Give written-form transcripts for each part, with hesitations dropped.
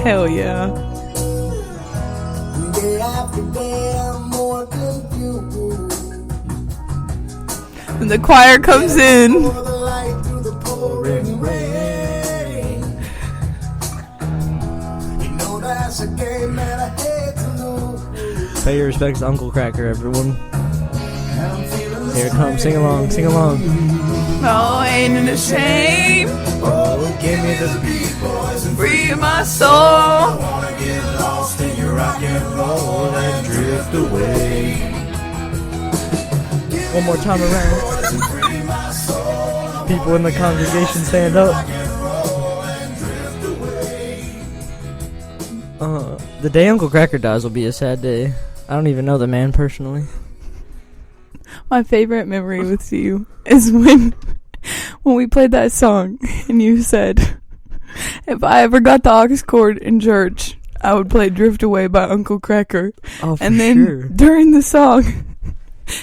Hell yeah. Day after day, I'm more confused. And the choir comes in. For the light through the pouring rain. You know that's a game that I hate to lose. Pay your respects to Uncle Cracker, everyone. And I'm feeling Here it comes. Sing along. Sing along. Oh, ain't it a shame? Oh, give me the beat, boys, and Free my soul. I wanna get lost in your rock and roll and drift away. One more time around. Free my soul. People in the congregation stand up. The day Uncle Cracker dies will be a sad day. I don't even know the man personally. My favorite memory with you is when we played that song and you said, if I ever got the aux cord in church, I would play Drift Away by Uncle Cracker. Oh, for And then sure. during the song,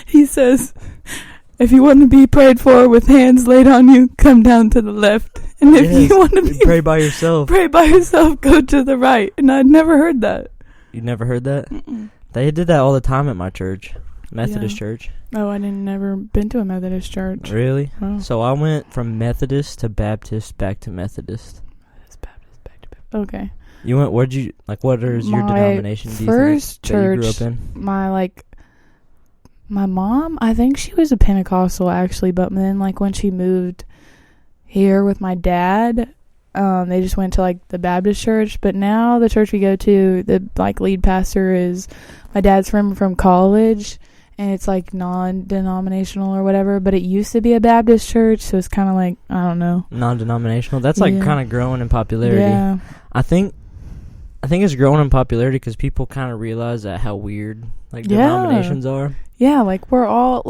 he says, if you want to be prayed for with hands laid on you, come down to the left. And if Yes, you want to be pray by yourself. pray by yourself, go to the right. And I'd never heard that. You never heard that? Mm-mm. They did that all the time at my church, Methodist Yeah. church. Oh, I didn't never been to a Methodist church. Really? Oh. So I went from Methodist to Baptist back to Methodist. Okay. You went? What is your My denomination? Do you first think, that you grew church, up in? My mom, I think she was a Pentecostal actually, but then when she moved here with my dad, they just went to the Baptist church. But now the church we go to, the lead pastor is my dad's friend from college, and it's non-denominational or whatever. But it used to be a Baptist church, so it's kind of I don't know. Non-denominational. That's Yeah. kind of growing in popularity. Yeah. I think it's growing in popularity because people kind of realize that how weird denominations are. Yeah, we're all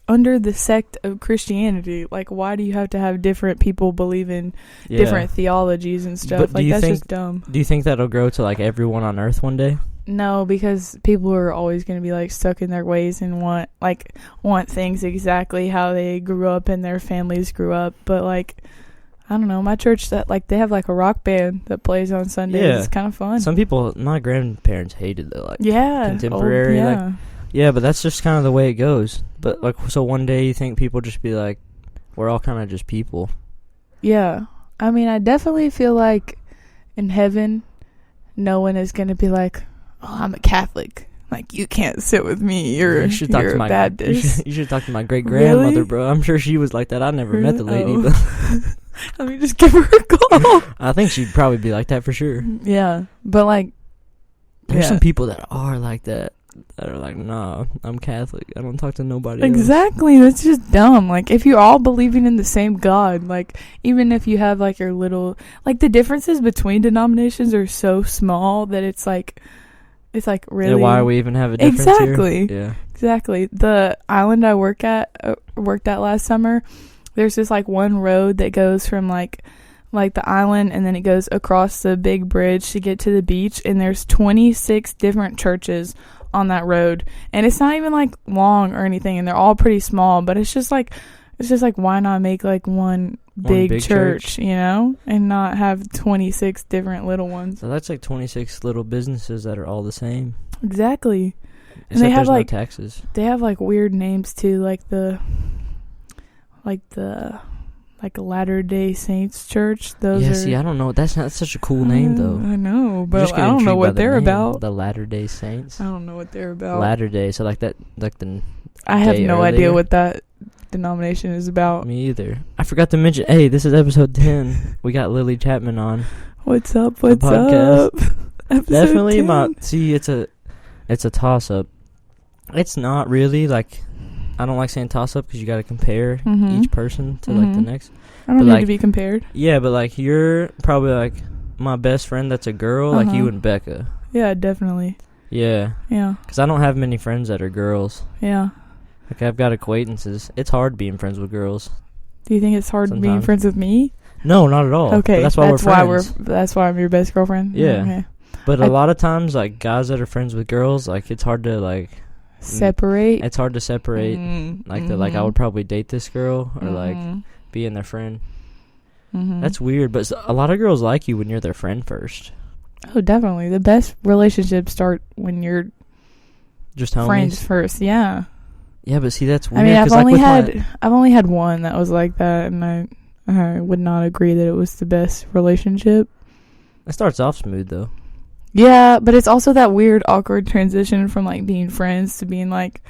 under the sect of Christianity. Why do you have to have different people believe in different theologies and stuff? But do you that's think- just dumb. Do you think that'll grow to everyone on Earth one day? No, because people are always going to be stuck in their ways and want things exactly how they grew up and their families grew up. But I don't know, my church that they have a rock band that plays on Sundays. Yeah. It's kind of fun. Some people, my grandparents hated it. Yeah, contemporary, yeah. Yeah, but that's just kind of the way it goes. But so one day you think people just be we're all kind of just people. Yeah. I mean, I definitely feel in heaven, no one is going to be oh, I'm a Catholic. You can't sit with me. You're a Baptist. You should talk to my great grandmother, Really? bro. I'm sure she was like that. I never met the lady, Oh. but Let me just give her a call. I think she'd probably be like that for sure. Yeah. But There's yeah. some people that are like that. That are nah, I'm Catholic. I don't talk to nobody else. Exactly. That's just dumb. If you're all believing in the same God, even if you have your little, the differences between denominations are so small that it's really. Yeah, why we even have a difference Exactly. here? Yeah. Exactly. The island I worked at last summer, there's this one road that goes from the island, and then it goes across the big bridge to get to the beach, and there's 26 different churches on that road, and it's not even long or anything, and they're all pretty small, but it's just why not make one big church, and not have 26 different little ones. So that's 26 little businesses that are all the same. Exactly. Except they have there's no taxes. They have weird names too, the Latter-day Saints Church. Those are. See, I don't know. That's such a cool name though. I know, You but just I get don't know intrigued by what the they're name, about. The Latter-day Saints. I don't know what they're about. Latter-day, so that the. I have day no earlier. idea what that denomination is about. Me either. I forgot to mention. Hey, this is episode 10. We got Lily Chapman on. What's up? What's podcast. up? Episode Definitely 10. about. See, it's a toss-up. It's not really I don't like saying toss-up because you got to compare Mhm. each person to the Mhm. next. I don't but, need to be compared. Yeah, but you're probably my best friend that's a girl, Uh-huh. you and Becca. Yeah, definitely. Yeah, Yeah, because I don't have many friends that are girls. yeah. I've got acquaintances. It's hard being friends with girls. Do you think it's hard being Sometimes. friends with me? No, not at all. Okay, But that's why we're friends. That's why I'm your best girlfriend. Yeah. Okay. But a lot of times, guys that are friends with girls, it's hard to Separate. It's hard to separate. I would probably date this girl or being their friend. Mm-hmm. That's weird, but a lot of girls like you when you're their friend first. Oh, definitely. The best relationships start when you're Just homies. friends first. Yeah. Yeah, but see, that's weird. I mean, I've 'cause, like, I've only had one that was like that, and I would not agree that it was the best relationship. It starts off smooth though. Yeah, but it's also that weird, awkward transition from like being friends to being like,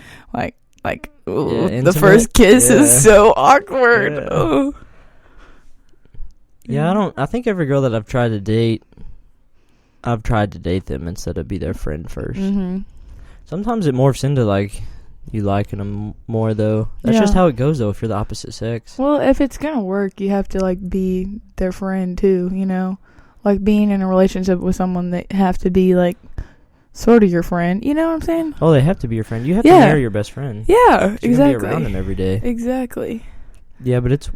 ooh, the intimate. first kiss Yeah. is so awkward. Yeah. Oh. Yeah, I think every girl that I've tried to date them instead of be their friend first. Mm-hmm. Sometimes it morphs into like you liking them more though. That's just Yeah. how it goes though if you're the opposite sex. Well, if it's gonna work, you have to like be their friend too. You know, like being in a relationship with someone, they have to be like sort of your friend. You know what I'm saying? Oh, they have to be your friend. You have Yeah. to marry your best friend. Yeah, You're gonna be around exactly. them every day. Exactly. Yeah, but it's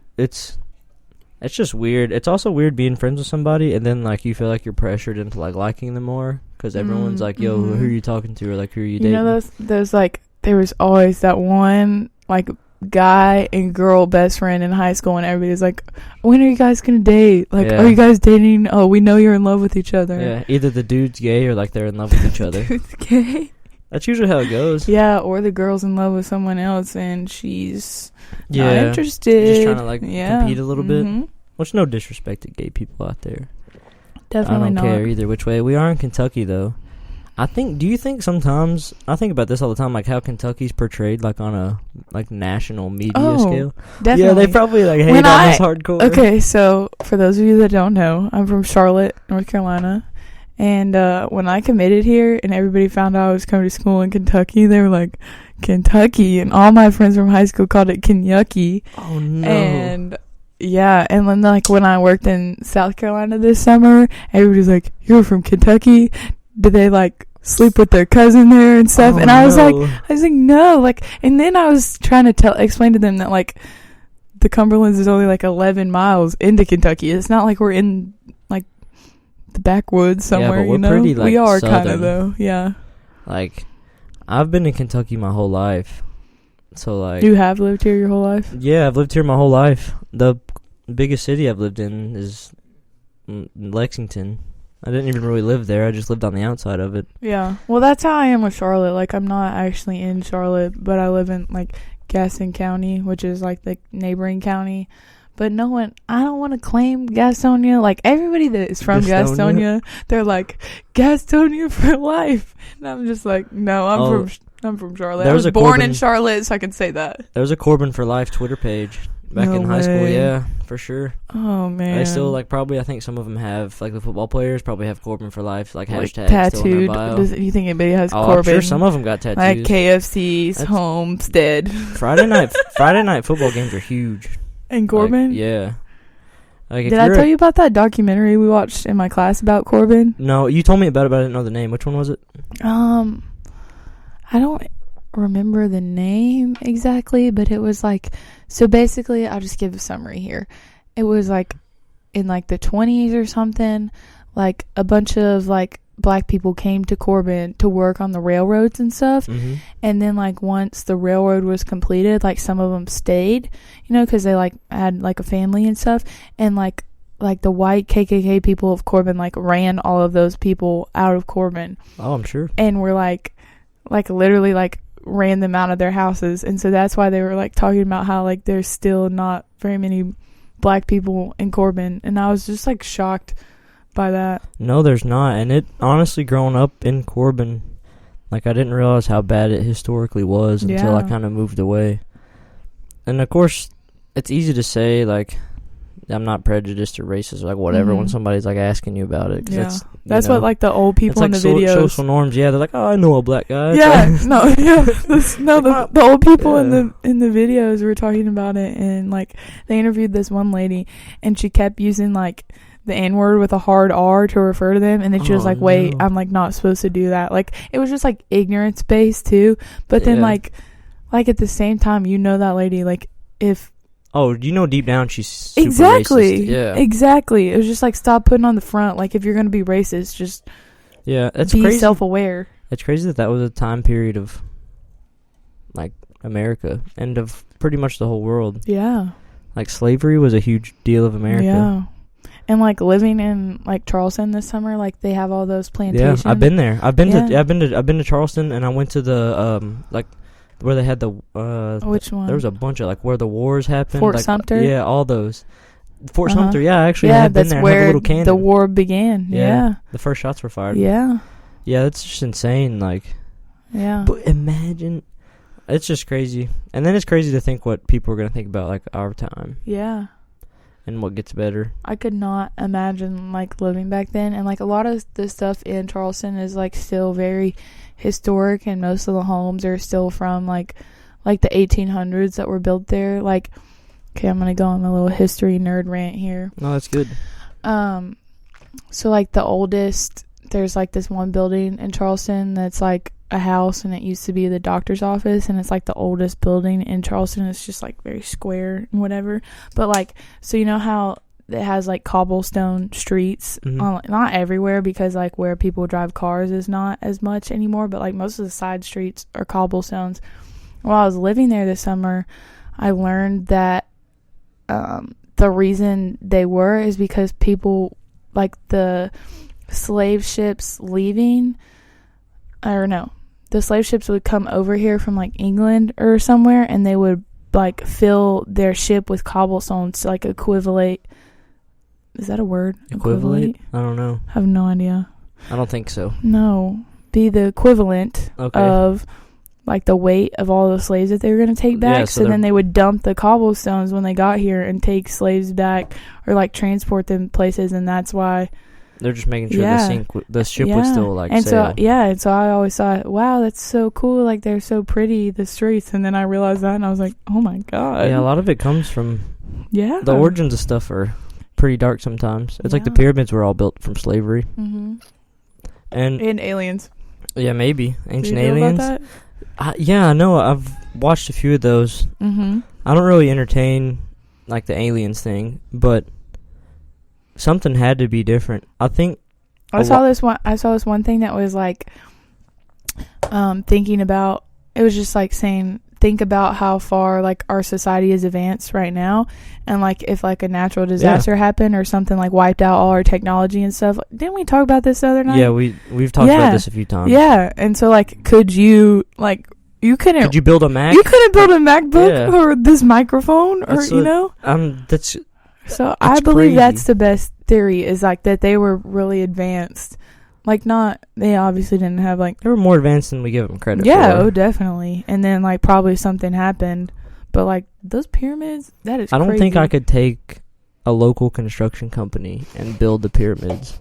just weird. It's also weird being friends with somebody and then like you feel like you're pressured into like liking them more because everyone's like, "Yo, Mhm. who are you talking to?" Or like, "Who are you You dating?" know those like there was always that one like guy and girl best friend in high school, and everybody's like, "When are you guys gonna date? Like, Yeah. are you guys dating? Oh, we know you're in love with each other." Yeah, either the dude's gay or like they're in love with each other. Dude's gay. That's usually how it goes. Yeah, or the girl's in love with someone else and she's not Yeah, interested. just trying to like compete a little bit. Mhm. Which no disrespect to gay people out there. Definitely I don't not. care either which way. We are in Kentucky though. Do you think sometimes, I think about this all the time, like how Kentucky's portrayed like on a like national media scale? Definitely. Yeah, they probably like hate When on us hardcore. Okay, so for those of you that don't know, I'm from Charlotte, North Carolina. And when I committed here and everybody found out I was coming to school in Kentucky, they were like, Kentucky. And all my friends from high school called it Kentucky. Oh no. And yeah, and then like when I worked in South Carolina this summer, everybody's like, "You're from Kentucky? Did they like sleep with their cousin there and stuff?" Oh, and I was no. like, no, like, and then I was trying to explain to them that like the Cumberlands is only like 11 miles into Kentucky. It's not like we're in like the backwoods somewhere. but we're you know, pretty, like, we are kind southern. of though. Yeah, Like, I've been in Kentucky my whole life. So like, you have lived here your whole life. yeah, I've lived here my whole life. The biggest city I've lived in is Lexington. I didn't even really live there. I just lived on the outside of it. Yeah. Well, that's how I am with Charlotte. Like, I'm not actually in Charlotte, but I live in, like, Gaston County, which is, like, the neighboring county. But I don't want to claim Gastonia. Like, everybody that is from Gastonia, they're like, Gastonia for life. And I'm just like, no, I'm from Charlotte. I was born in Charlotte, so I can say that. There was a Corbin for Life Twitter page back in high school. Yeah, for sure. Oh, man. They still, like, probably, I think some of them have, like, the football players probably have Corbin for Life, like hashtags tattooed. still in their bio. Do you think anybody has I'm Corbin? sure some of them got tattoos. Like KFC's, Homestead. Friday night football games are huge. And Corbin? Like, yeah. Like, Did I tell you about that documentary we watched in my class about Corbin? No, you told me about it, but I didn't know the name. Which one was it? I don't remember the name exactly, but it was like, so basically, I'll just give a summary here. It was like in like the 20s or something, like a bunch of like black people came to Corbin to work on the railroads and stuff. Mm-hmm. And then like once the railroad was completed, like some of them stayed, you know, because they like had like a family and stuff. And like the white KKK people of Corbin like ran all of those people out of Corbin. Oh, I'm sure. And were like literally like ran them out of their houses. And so that's why they were like talking about how like there's still not very many black people in Corbin. And I was just like shocked by that. No, there's not. And it honestly, growing up in Corbin, like I didn't realize how bad it historically was until I kind of moved away. And of course, it's easy to say like I'm not prejudiced or racist or like whatever when somebody's like asking you about it. Cause that's what like the old people in like the videos. Social norms. Yeah, they're like, oh, I know a black guy. Yeah, the old people in the videos were talking about it, and like they interviewed this one lady, and she kept using like the N-word with a hard R to refer to them, and then she was like, wait, I'm like not supposed to do that. Like it was just like ignorance based too, but then like at the same time, you know that lady, like if you know deep down she's super exactly racist. Yeah, exactly. It was just like stop putting on the front. Like if you're gonna be racist, just it's be crazy. self-aware. It's crazy that was a time period of like America and of pretty much the whole world. Yeah, like slavery was a huge deal of America. Yeah. And like living in like Charleston this summer, like they have all those plantations. Yeah, I've been there. I've been to Charleston, and I went to the like where they had the which one? There was a bunch of like where the wars happened. Fort like, Sumter. Yeah, all those. Fort Sumter. Yeah, I actually yeah, have been that's there. where I have a little cannon. the war began. Yeah. The first shots were fired. Yeah. Yeah, that's just insane. Like. Yeah. But imagine, it's just crazy, and then it's crazy to think what people are gonna think about like our time. Yeah. And what gets better. I could not imagine like living back then, and like a lot of the stuff in Charleston is like still very historic, and most of the homes are still from like the 1800s that were built there. Like, okay, I'm gonna go on a little history nerd rant here. No, that's good. So like the oldest, there's like this one building in Charleston that's like a house, and it used to be the doctor's office, and it's like the oldest building in Charleston. It's just like very square and whatever, but like, so you know how it has like cobblestone streets, not everywhere, because like where people drive cars is not as much anymore, but like most of the side streets are cobblestones. While I was living there this summer, I learned that the reason they were is because people, like the slave ships leaving, or no, the slave ships would come over here from like England or somewhere, and they would like fill their ship with cobblestones to like equivalent. Is that a word? Equivalent? I don't know. I have no idea. I don't think so. No, be the equivalent of like the weight of all the slaves that they were going to take back. Yeah, so then they would dump the cobblestones when they got here and take slaves back, or like transport them places, and that's why. They're just making sure the ship would still like and sail. And so I always thought, wow, that's so cool. Like they're so pretty, the streets. And then I realized that, and I was like, oh my god. Yeah, a lot of it comes from. Yeah. The origins of stuff are pretty dark sometimes. It's like the pyramids were all built from slavery. Mm-hmm. And aliens. Yeah, maybe ancient Do you know aliens. about that? Yeah, I know. I've watched a few of those. Mm-hmm. I don't really entertain like the aliens thing, but. Something had to be different. I think I saw this one thing that was like thinking about, it was just like saying, think about how far like our society is advanced right now, and like if like a natural disaster happened or something like wiped out all our technology and stuff. Didn't we talk about this the other night? Yeah, we've talked about this a few times. Yeah, and so like could you build a Mac? You couldn't build a MacBook or this microphone that's So I believe that's the best theory, is like that they were really advanced. Like they obviously didn't have like... They were more advanced than we give them credit for. Yeah, oh definitely. And then like probably something happened. But like those pyramids, that is crazy. I don't think I could take a local construction company and build the pyramids.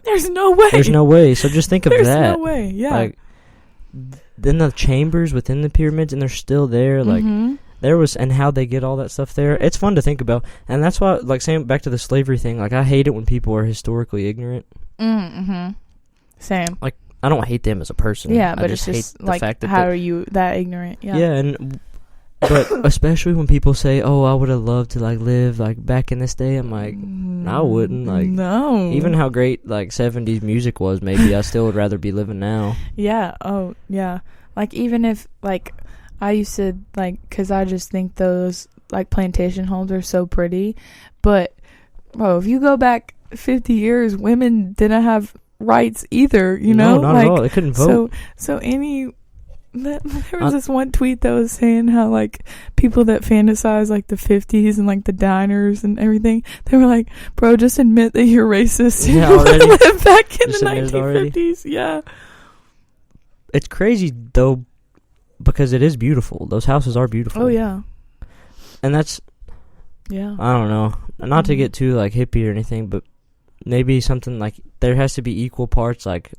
There's no way. There's no way. So just think of that. There's no way, yeah. Like, then the chambers within the pyramids, and they're still there. Like... Mm-hmm. And how they get all that stuff there. It's fun to think about. And that's why, like, saying back to the slavery thing, like, I hate it when people are historically ignorant. Mm-hmm. Same. Like, I don't hate them as a person. Yeah, I but it's just like, how are you that ignorant? Yeah. Yeah, but especially when people say, oh, I would have loved to, like, live, like, back in this day. I'm like, I wouldn't. Like, no. Even how great, like, 70s music was, maybe I still would rather be living now. Yeah. Oh, yeah. Like, even if, like... I used to, like, because I just think those, like, plantation homes are so pretty. But, bro, if you go back 50 years, women didn't have rights either, you know? No, not at all. They couldn't vote. So there was this one tweet that was saying how, like, people that fantasize, like, the 50s and, like, the diners and everything, they were like, bro, just admit that you're racist. Yeah, already. Live back in just the 1950s. Yeah. It's crazy, though. Because it is beautiful. Those houses are beautiful. Oh, yeah. And that's... Yeah. I don't know. Not to get too, like, hippie or anything, but maybe something, like... There has to be equal parts, like,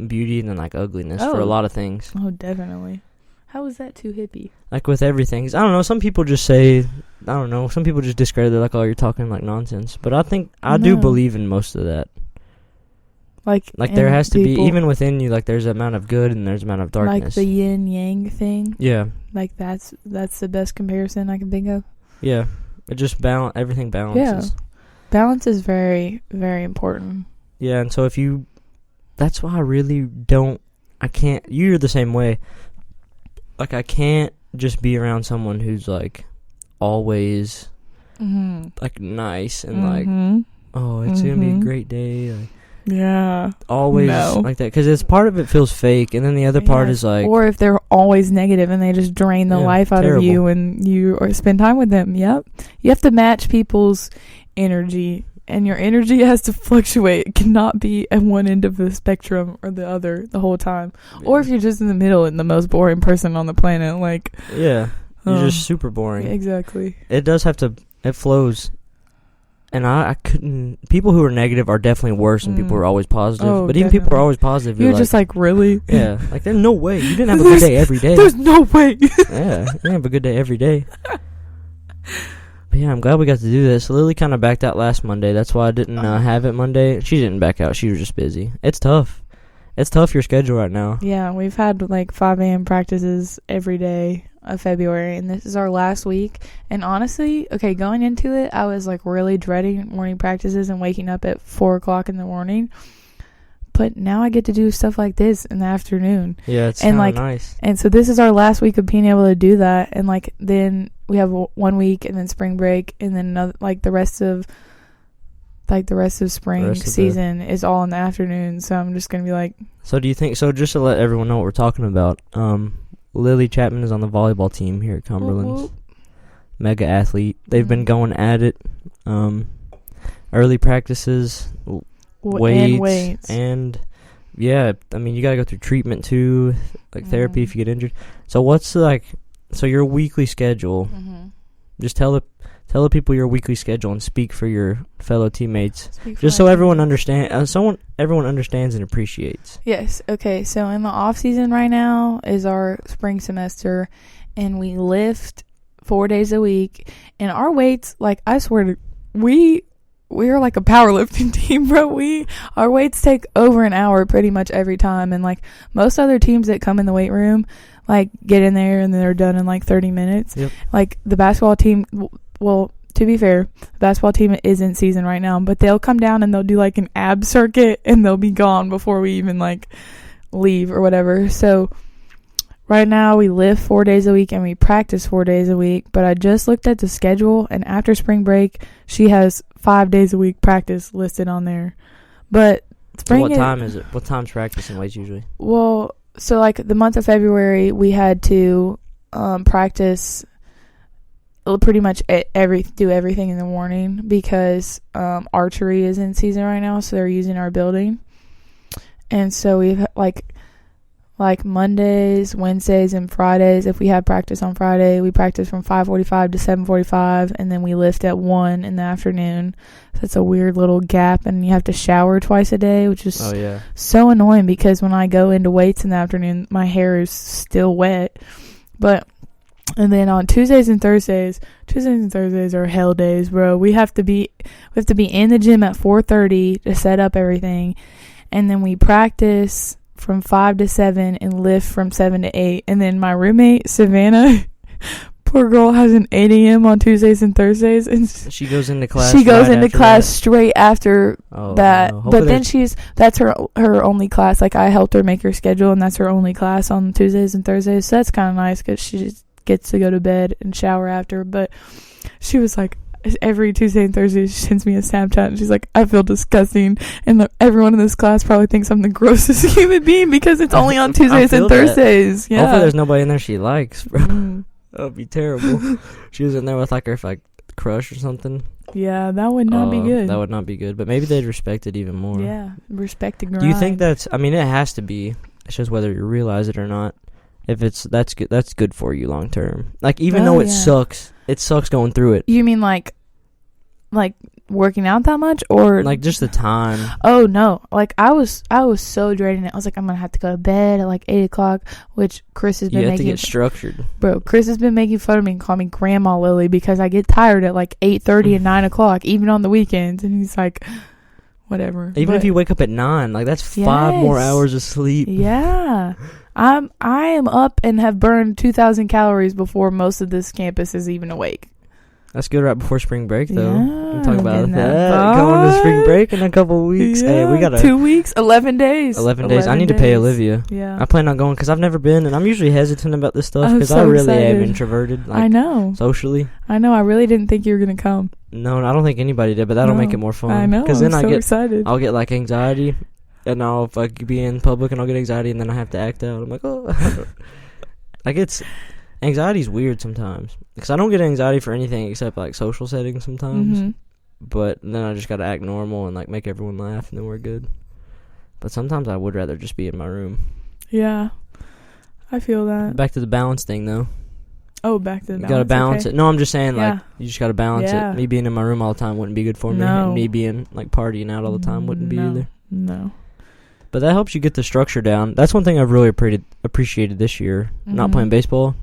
beauty and then, like, ugliness for a lot of things. Oh, definitely. How is that too hippie? Like, with everything. I don't know. Some people just say... I don't know. Some people just discredit it, like, oh, you're talking, like, nonsense. But I think... I do believe in most of that. Like there has to be, even within you, like there's an amount of good and there's an amount of darkness. Like the yin yang thing. Yeah. Like that's the best comparison I can think of. Yeah. It just everything balances. Yeah. Balance is very, very important. Yeah, and so that's why I really you're the same way. Like I can't just be around someone who's like always like nice and like oh, it's gonna be a great day. Like, yeah. Always like that, because it's part of it feels fake, and then the other part is like, or if they're always negative and they just drain the life out of you when you spend time with them. Yep, you have to match people's energy, and your energy has to fluctuate. It cannot be at one end of the spectrum or the other the whole time. Yeah. Or if you're just in the middle and the most boring person on the planet, like, you're just super boring. Exactly. It does have to. It flows. And I couldn't. People who are negative are definitely worse than people who are always positive. Oh, but even people who are always positive, you're just like, really? Yeah. Like, there's no way. You didn't have a good day every day. There's no way. Yeah. You didn't have a good day every day. But yeah, I'm glad we got to do this. Lily kind of backed out last Monday. That's why I didn't have it Monday. She didn't back out. She was just busy. It's tough. It's tough, your schedule right now. Yeah, we've had like 5 a.m. practices every day of February, and this is our last week. And honestly, okay, going into it, I was like really dreading morning practices and waking up at 4 o'clock in the morning. But now I get to do stuff like this in the afternoon. Yeah, it's kind of nice. And so this is our last week of being able to do that. And like then we have 1 week, and then spring break, and then another, like the rest of spring season is all in the afternoon. So I'm just gonna be like. So do you think? So just to let everyone know what we're talking about, Lily Chapman is on the volleyball team here at Cumberland. Mega athlete. They've been going at it. Early practices, weights, and yeah, I mean you gotta go through treatment too, like therapy if you get injured. So what's so your weekly schedule? Just tell the people your weekly schedule and speak for your fellow teammates, just so everyone understands and appreciates. Yes. Okay. So in the off season right now is our spring semester, and we lift 4 days a week. And our weights, like I swear, we're like a powerlifting team, bro. Our weights take over an hour pretty much every time, and like most other teams that come in the weight room, like get in there and they're done in like 30 minutes. Yep. Like the basketball team. Well, to be fair, the basketball team is in season right now, but they'll come down and they'll do like an ab circuit and they'll be gone before we even like leave or whatever. So right now we lift 4 days a week and we practice 4 days a week, but I just looked at the schedule, and after spring break, she has 5 days a week practice listed on there. But spring, so what time is it? What time's practice and weights usually? Well, so like the month of February, we had to practice pretty much do everything in the morning because archery is in season right now, so they're using our building. And so we've like Mondays, Wednesdays, and Fridays. If we have practice on Friday, we practice from 5:45 to 7:45, and then we lift at 1 in the afternoon. So it's a weird little gap, and you have to shower twice a day, which is so annoying because when I go into weights in the afternoon, my hair is still wet. And then on Tuesdays and Thursdays are hell days, bro. We have to be in the gym at 4:30 to set up everything, and then we practice from 5 to 7 and lift from 7 to 8. And then my roommate Savannah, poor girl, has an 8 a.m. on Tuesdays and Thursdays, and she goes into class. She goes into class straight after that. No. But then that's her only class. Like I helped her make her schedule, and that's her only class on Tuesdays and Thursdays. So that's kind of nice because she just gets to go to bed and shower after. But she was like, every Tuesday and Thursday she sends me a Snapchat, and she's like, I feel disgusting, and everyone in this class probably thinks I'm the grossest human being because it's only on Tuesdays and Thursdays. Yeah. Hopefully there's nobody in there she likes, bro. That would be terrible. She was in there with like her crush or something. Yeah, that would not be good. That would not be good, but maybe they'd respect it even more. Yeah, respect the grind. Do you think it has to be, it's just whether you realize it or not. If that's good for you long term. Like even though it sucks going through it. You mean like working out that much, or like just the time? Oh no, like I was so dreading it. I was like, I'm gonna have to go to bed at like 8 o'clock, which Chris has been making. You have to get structured, bro. Chris has been making fun of me and call me Grandma Lily because I get tired at like 8:30 and 9 o'clock, even on the weekends. And he's like, whatever. Even if you wake up at 9, like that's 5 more hours of sleep. Yeah. I am up and have burned 2,000 calories before most of this campus is even awake. That's good right before spring break, though. Yeah, We talk about getting that. Going to spring break in a couple weeks. Yeah, Hey, we got 2 weeks, 11 days. 11 days. I need to pay Olivia. Yeah. I plan on going because I've never been, and I'm usually hesitant about this stuff I'm because so I really am excited. introverted. Like, I know. socially. I know. I really didn't think you were going to come. No, I don't think anybody did, but that'll make it more fun. I know. Because I'm then so excited. I'll get like anxiety, and I'll like be in public and I'll get anxiety, and then I have to act out. I'm like, oh, like anxiety's weird sometimes because I don't get anxiety for anything except like social settings sometimes. Mm-hmm. But then I just gotta act normal and like make everyone laugh, and then we're good. But sometimes I would rather just be in my room. Yeah, I feel that. Back to the balance thing, though. Oh, back to the balance. You gotta balance it. No, I'm just saying, like, Yeah. you just gotta balance Yeah. it. Me being in my room all the time wouldn't be good for me. No. And me being, like, partying out all the time wouldn't be either. No. But that helps you get the structure down. That's one thing I've really appreciated this year, not playing baseball,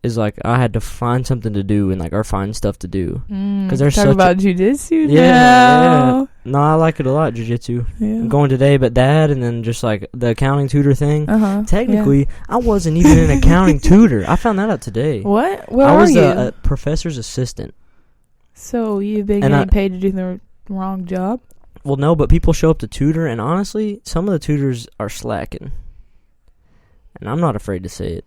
is, like, I had to find something to do and, like, or find stuff to do. Because there's Talk about jiu-jitsu Yeah. now. No, I like it a lot, jiu-jitsu. Yeah. I'm going today, but Dad, and then just, like, the accounting tutor thing. Uh-huh. Technically, I wasn't even an accounting tutor. I found that out today. What? Where I are was you? a professor's assistant. So you've been And getting paid to do the wrong job? Well, no, but people show up to tutor, and honestly, some of the tutors are slacking. And I'm not afraid to say it.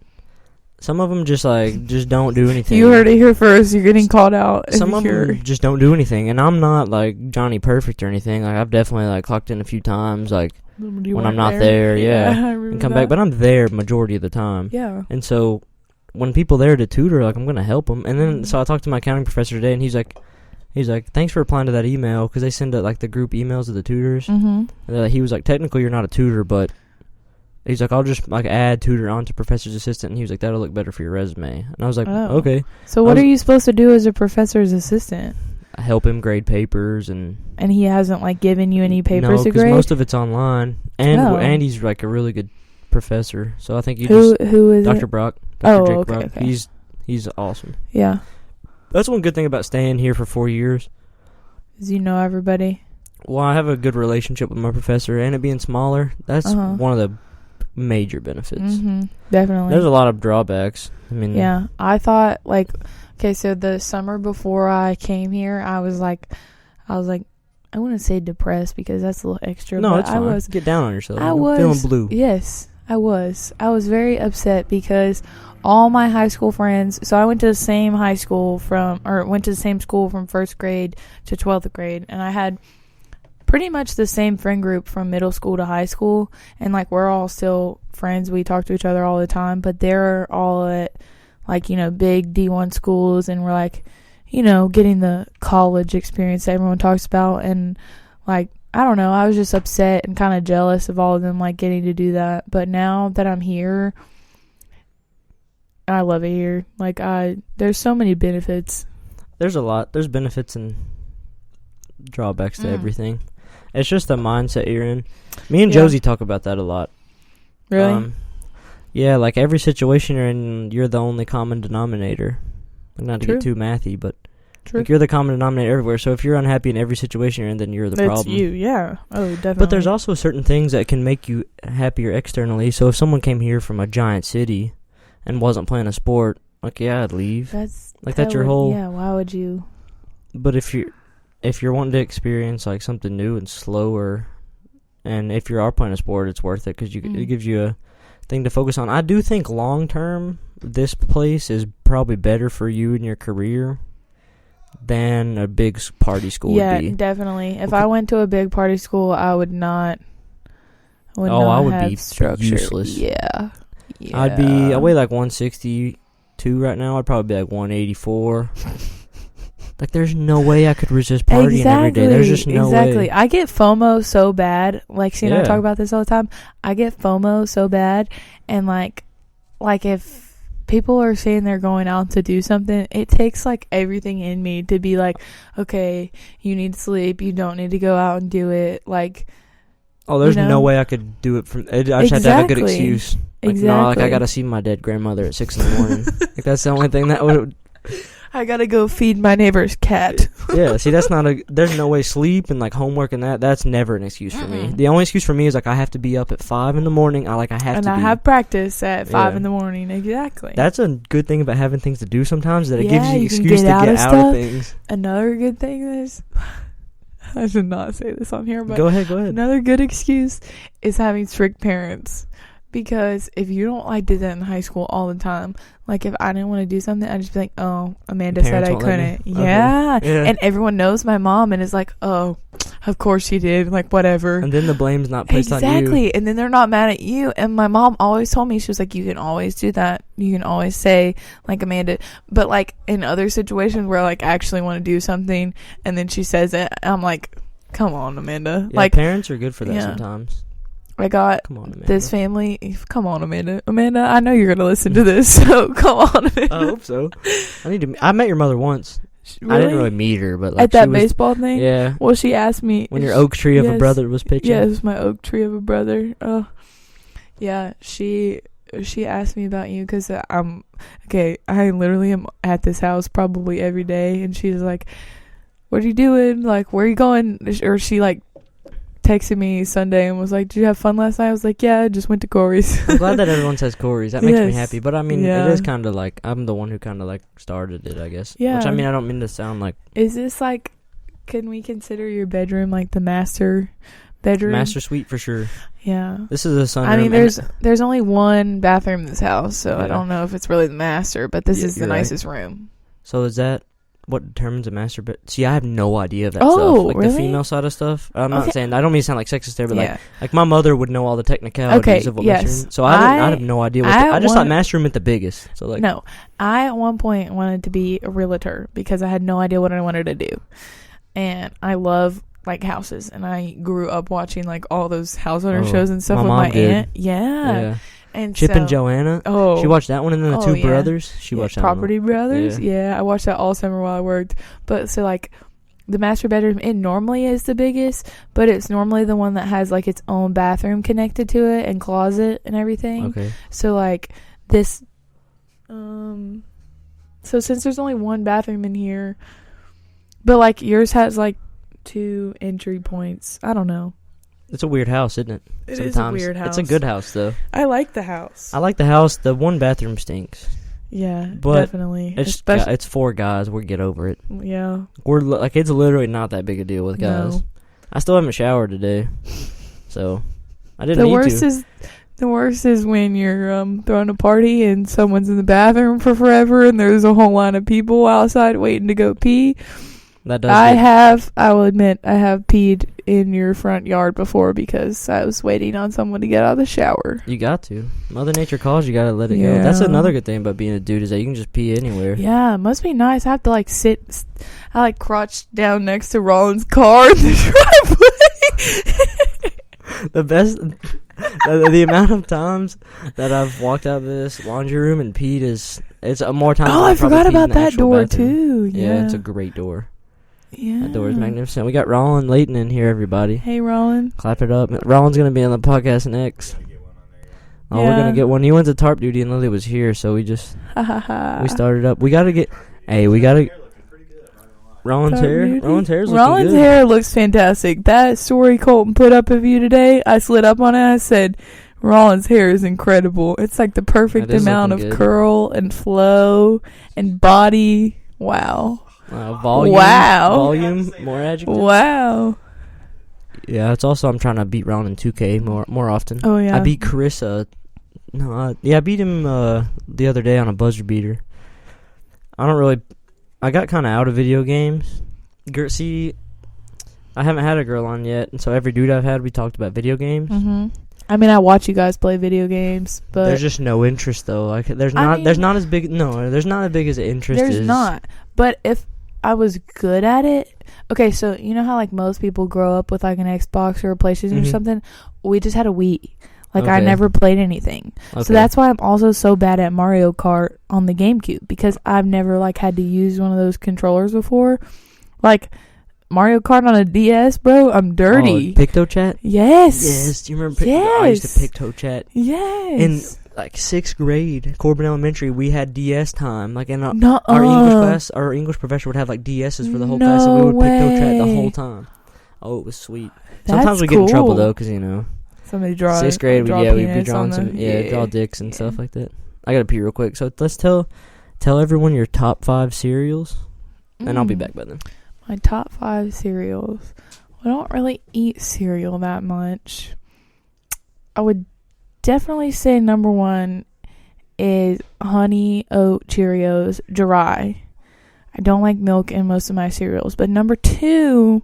Some of them just don't do anything. You heard it here first. You're getting called out. Some of them just don't do anything, and I'm not like Johnny Perfect or anything. Like I've definitely like clocked in a few times, like when I'm not there, yeah, and come back. But I'm there majority of the time. Yeah. And so when people there to tutor, like I'm gonna help them. And then so I talked to my accounting professor today, and he's like, thanks for replying to that email, because they send out like the group emails of the tutors. Mm-hmm. And he was like, technically you're not a tutor, but he's like, I'll just like add tutor onto professor's assistant. And he was like, that'll look better for your resume. And I was like, okay. So what are you supposed to do as a professor's assistant? Help him grade papers, and he hasn't like given you any papers to because grade? most of it's online, and he's like a really good professor. So I think who is Dr. it? Brock, Dr. Jake okay, Brock. okay. He's awesome. Yeah. That's one good thing about staying here for 4 years. Is you know everybody. Well, I have a good relationship with my professor, and it being smaller, that's one of the major benefits. Mm-hmm. Definitely. There's a lot of drawbacks. I mean, yeah, I thought like, okay, so the summer before I came here, I was like, I wouldn't say depressed because that's a little extra. No, but it's fine. I was Get down on yourself. I was feeling blue. Yes, I was. I was very upset because all my high school friends. So I went to the same school from first grade to 12th grade, and I had pretty much the same friend group from middle school to high school, and like we're all still friends. We talk to each other all the time, but they're all at like, you know, big D1 schools, and we're like, you know, getting the college experience that everyone talks about. And like, I don't know, I was just upset and kind of jealous of all of them like getting to do that. But now that I'm here, I love it here. Like there's so many benefits. There's a lot. There's benefits and drawbacks to everything. It's just the mindset you're in. Me and Josie talk about that a lot. Really? Yeah, like every situation you're in, you're the only common denominator. Not to get too mathy, but like you're the common denominator everywhere. So if you're unhappy in every situation you're in, then you're the problem. It's you, yeah. Oh, definitely. But there's also certain things that can make you happier externally. So if someone came here from a giant city and wasn't playing a sport, like, yeah, I'd leave. That's your whole... Yeah, why would you... But if you're wanting to experience like something new and slower, and if you are playing a sport, it's worth it because it gives you a thing to focus on. I do think long term, this place is probably better for you in your career than a big party school would be. Yeah, definitely. If I went to a big party school, I would not. I would be structure. Useless. Yeah. I weigh like 162 right now. I'd probably be like 184. Like, there's no way I could resist partying every day. There's just no way. I get FOMO so bad. Like, see, and I talk about this all the time. I get FOMO so bad. And, like if people are saying they're going out to do something, it takes, like, everything in me to be like, okay, you need sleep. You don't need to go out and do it. Like, there's no way I could do it. I just had to have a good excuse. Like, exactly. No, like, I got to see my dead grandmother at 6 in the morning. Like, that's the only thing that would... I gotta go feed my neighbor's cat. Yeah, see, that's not there's no way sleep and like homework and that's never an excuse for me. The only excuse for me is like I have to be up at 5 in the morning. I have practice at 5 in the morning. Exactly. That's a good thing about having things to do sometimes, that it gives you an excuse to get out of things. Another good thing is, I should not say this on here, but go ahead. Another good excuse is having strict parents. Because if you don't like do that in high school all the time, like if I didn't want to do something, I'd just be like, oh, Amanda said I couldn't. Yeah. And everyone knows my mom and is like, oh, of course she did, like whatever. And then the blame's not placed on you. Exactly. And then they're not mad at you. And my mom always told me, she was like, you can always do that. You can always say like Amanda, but like in other situations where I like actually want to do something and then she says it, I'm like, come on, Amanda. Yeah, like parents are good for that sometimes. I got this family. Come on, Amanda. Amanda, I know you're going to listen to this, so come on, Amanda. I hope so. I met your mother once. Really? I didn't really meet her, but like at that baseball thing? Yeah. Well, she asked me. When your oak tree of a brother was pitching? Yeah, it was my oak tree of a brother. Oh. Yeah, she asked me about you because I literally am at this house probably every day, and she's like, what are you doing? Like, where are you going? Or she like texted me Sunday and was like, did you have fun last night? I was like, yeah, I just went to Corey's. I'm glad that everyone says Corey's. That makes me happy. But I mean, it is kind of like, I'm the one who kind of like started it, I guess. Yeah. Which I mean, I don't mean to sound like. Is this like, can we consider your bedroom like the master bedroom? Master suite for sure. Yeah. This is a sunroom. I mean, there's only one bathroom in this house, so I don't know if it's really the master, but this is the nicest room. So is that what determines a master bed? See, I have no idea of that stuff. Like really? The female side of stuff. I'm not saying, I don't mean to sound like sexist there, but like my mother would know all the technicalities of what master room. So I have no idea. I just thought master room meant the biggest. So like, no, I at one point wanted to be a realtor because I had no idea what I wanted to do, and I love like houses, and I grew up watching like all those house owner shows and stuff with my aunt. Yeah. And Chip and Joanna. She watched that one, and then the two brothers. She watched that Property Brothers. Yeah, I watched that all summer while I worked. But so like the master bedroom, it normally is the biggest, but it's normally the one that has like its own bathroom connected to it and closet and everything. Okay. So like this, so since there's only one bathroom in here, but like yours has like 2 entry points. I don't know. It's a weird house, isn't it? It is a weird house. It's a good house, though. I like the house. I like the house. The one bathroom stinks. Yeah, but definitely. It's 4 guys. We'll get over it. Yeah. We're like, it's literally not that big a deal with guys. No. I still haven't showered today, so I didn't need to. The worst is when you're throwing a party and someone's in the bathroom for forever and there's a whole line of people outside waiting to go pee. That does. I will admit, I have peed in your front yard before because I was waiting on someone to get out of the shower. You got to. Mother Nature calls, you gotta let it go. That's another good thing about being a dude, is that you can just pee anywhere. Yeah, it must be nice. I have to like sit. I like crouch down next to Rollins' car in the driveway. The best. The amount of times that I've walked out of this laundry room and peed it's more times. Oh, I forgot about that door too. Yeah, it's a great door. Yeah, that door is magnificent. We got Rollin Layton in here, everybody. Hey, Rollin. Clap it up. Rollin's gonna be on the podcast next. Oh, we're gonna get one. He went to tarp duty and Lily was here, so we just we started up. We gotta get. Rollin's hair. Rollin's hair looks fantastic. That story Colton put up of you today, I slid up on it. I said, Rollin's hair is incredible. It's like the perfect amount of curl and flow and body. Wow. Volume. More adjectives. Wow. Yeah, it's also I'm trying to beat Rollin in 2K more often. Oh yeah. I beat Chris. I beat him the other day on a buzzer beater. I got kind of out of video games. See, I haven't had a girl on yet, and so every dude I've had, we talked about video games. Mm-hmm. I mean, I watch you guys play video games, but there's just no interest though. Like, there's not as big. No, there's not as big as the interest. There's not. But if I was good at it, okay. So you know how like most people grow up with like an Xbox or a PlayStation or something. We just had a Wii. Like, I never played anything. Okay. So that's why I'm also so bad at Mario Kart on the GameCube, because I've never, like, had to use one of those controllers before. Like, Mario Kart on a DS, bro, I'm dirty. Oh, Picto Chat? Yes. Yes. Do you remember I used to Picto Chat? Yes. And like 6th grade, Corbin Elementary, we had DS time. Like in our English class, our English professor would have like DSs for the whole class, and we would pick no track the whole time. Oh, it was sweet. Sometimes we get in trouble though, because somebody draw 6th grade, we'd be drawing draw dicks and stuff like that. I gotta pee real quick, so let's tell everyone your top 5 cereals, and I'll be back by then. My top 5 cereals. I don't really eat cereal that much. I would definitely say number 1 is Honey Oat Cheerios dry. I don't like milk in most of my cereals, but number 2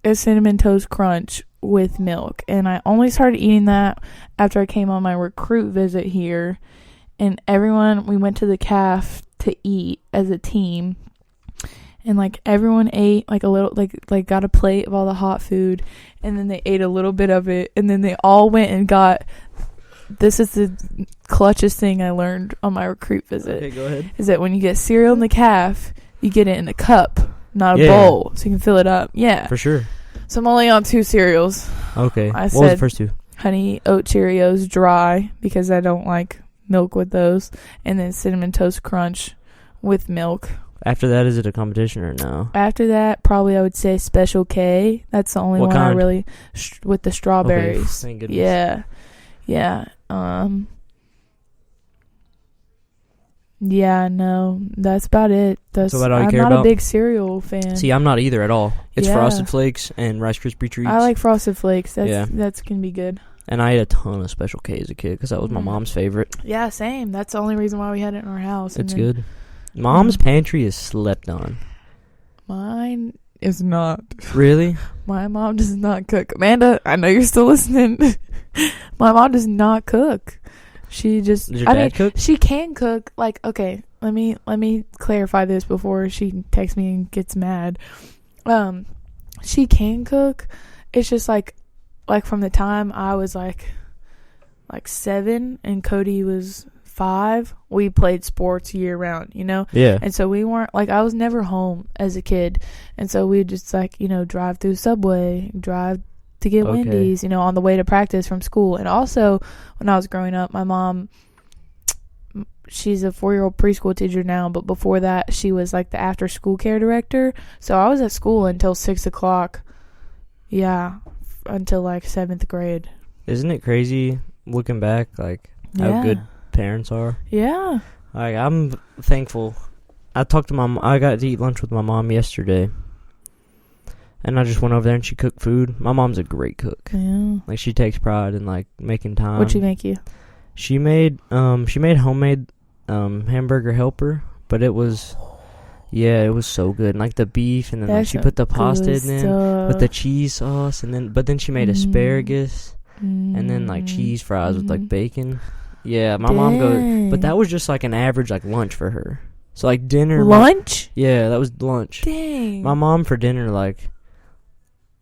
is Cinnamon Toast Crunch with milk, and I only started eating that after I came on my recruit visit here, and we went to the caf to eat as a team, and like everyone ate like a little, like got a plate of all the hot food, and then they ate a little bit of it, and then they all went and got, this is the clutchest thing I learned on my recruit visit. Okay, go ahead. Is that when you get cereal in the caf, you get it in a cup, not a bowl, so you can fill it up. Yeah, for sure. So I'm only on 2 cereals. Okay. What was the first 2? Honey Oat Cheerios dry, because I don't like milk with those, and then Cinnamon Toast Crunch with milk. After that, is it a competition or no? After that, probably I would say Special K. That's the only one kind? I really with the strawberries. Okay, thank goodness. Yeah. Yeah, no, that's about it. So that all you I'm care not about? a big cereal fan. See, I'm not either at all. It's Frosted Flakes and Rice Krispie Treats. I like Frosted Flakes. That's gonna be good. And I ate a ton of Special K as a kid because that was my mom's favorite. Yeah, same. That's the only reason why we had it in our house. It's good. Mom's pantry is slept on. Mine is not. Really? My mom does not cook. Amanda, I know you're still listening. My mom does not cook. She just. Does your dad cook? She can cook. Like, okay, let me clarify this before she texts me and gets mad. She can cook. It's just like from the time I was like 7 and Cody was 5, we played sports year round, Yeah. And so we weren't, like, I was never home as a kid, and so we'd just, like, drive through Subway, drive to get Wendy's, on the way to practice from school. And also, when I was growing up, my mom, she's a 4-year-old preschool teacher now, but before that, she was, like, the after-school care director, so I was at school until 6 o'clock, until, like, 7th grade. Isn't it crazy, looking back, like, how good parents are? Yeah. Like, I'm thankful. I got to eat lunch with my mom yesterday, and I just went over there and she cooked food. My mom's a great cook. Yeah. Like, she takes pride in, like, making time. What'd she make you? She made homemade hamburger helper, but it was so good. And, like, the beef, and then like, she put the pasta in with the cheese sauce, but then she made asparagus, and then like cheese fries with like bacon. Yeah, my mom goes, but that was just like an average like lunch for her. So like dinner. Lunch? Yeah, that was lunch. Dang. My mom for dinner, like,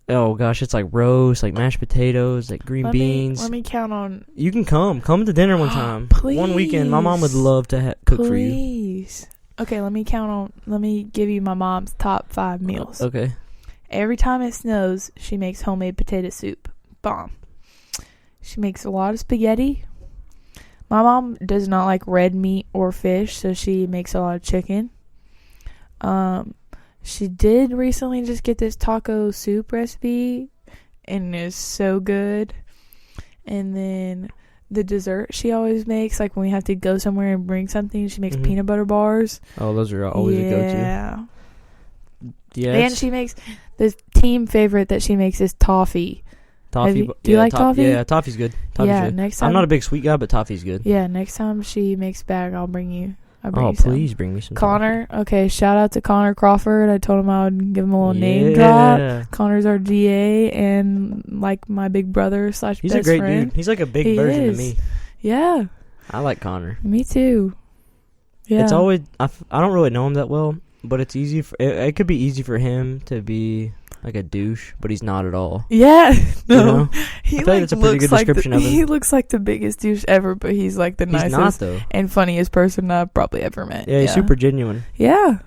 oh gosh, it's like roast, like mashed potatoes, like green beans. Let me count on. You can come to dinner one time. Please. One weekend. My mom would love to cook for you. Please. Okay, let me give you my mom's top 5 meals. Okay. Every time it snows, she makes homemade potato soup. Bomb. She makes a lot of spaghetti. My mom does not like red meat or fish, so she makes a lot of chicken. She did recently just get this taco soup recipe, and it's so good. And then the dessert she always makes, like when we have to go somewhere and bring something, she makes peanut butter bars. Oh, those are always a go-to. Yeah. And she makes the team favorite that she makes is toffee. Toffee. Do you like toffee? Yeah, toffee's good. Good. Next time. I'm not a big sweet guy, but toffee's good. Yeah, next time she makes back, I'll bring you. Please bring me some. Connor. Okay, shout out to Connor Crawford. I told him I would give him a little name drop. Connor's our GA and like my big brother / best friend. He's a great dude. He's like a big version of me. Yeah. I like Connor. Me too. Yeah. It's always I don't really know him that well, but it's easy. It could be easy for him to be like a douche, but he's not at all. Yeah, no. You know? I feel like that's a pretty good description of him. He looks like the biggest douche ever, but he's like the nicest and funniest person I've probably ever met. Yeah, he's super genuine. Yeah.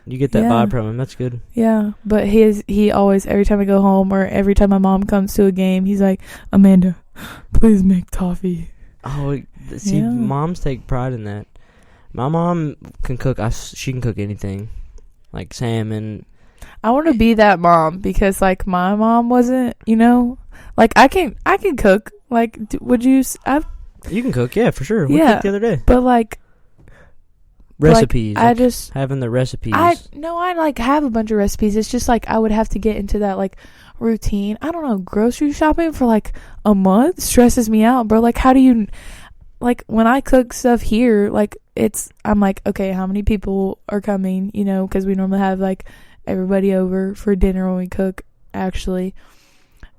You get that vibe from him. That's good. Yeah, but he always, every time I go home or every time my mom comes to a game, he's like, Amanda, please make toffee. Oh, see, moms take pride in that. My mom can cook. She can cook anything, like salmon. I want to be that mom because, like, my mom wasn't, like, I can cook. Like, would you? You can cook, yeah, for sure. We Yeah, cooked the other day. but like recipes. Like, I just having the recipes. I like have a bunch of recipes. It's just like I would have to get into that like routine. I don't know, grocery shopping for like a month stresses me out, bro. Like, how do you, like, when I cook stuff here, like, I'm like, okay, how many people are coming, because we normally have like everybody over for dinner when we cook, actually.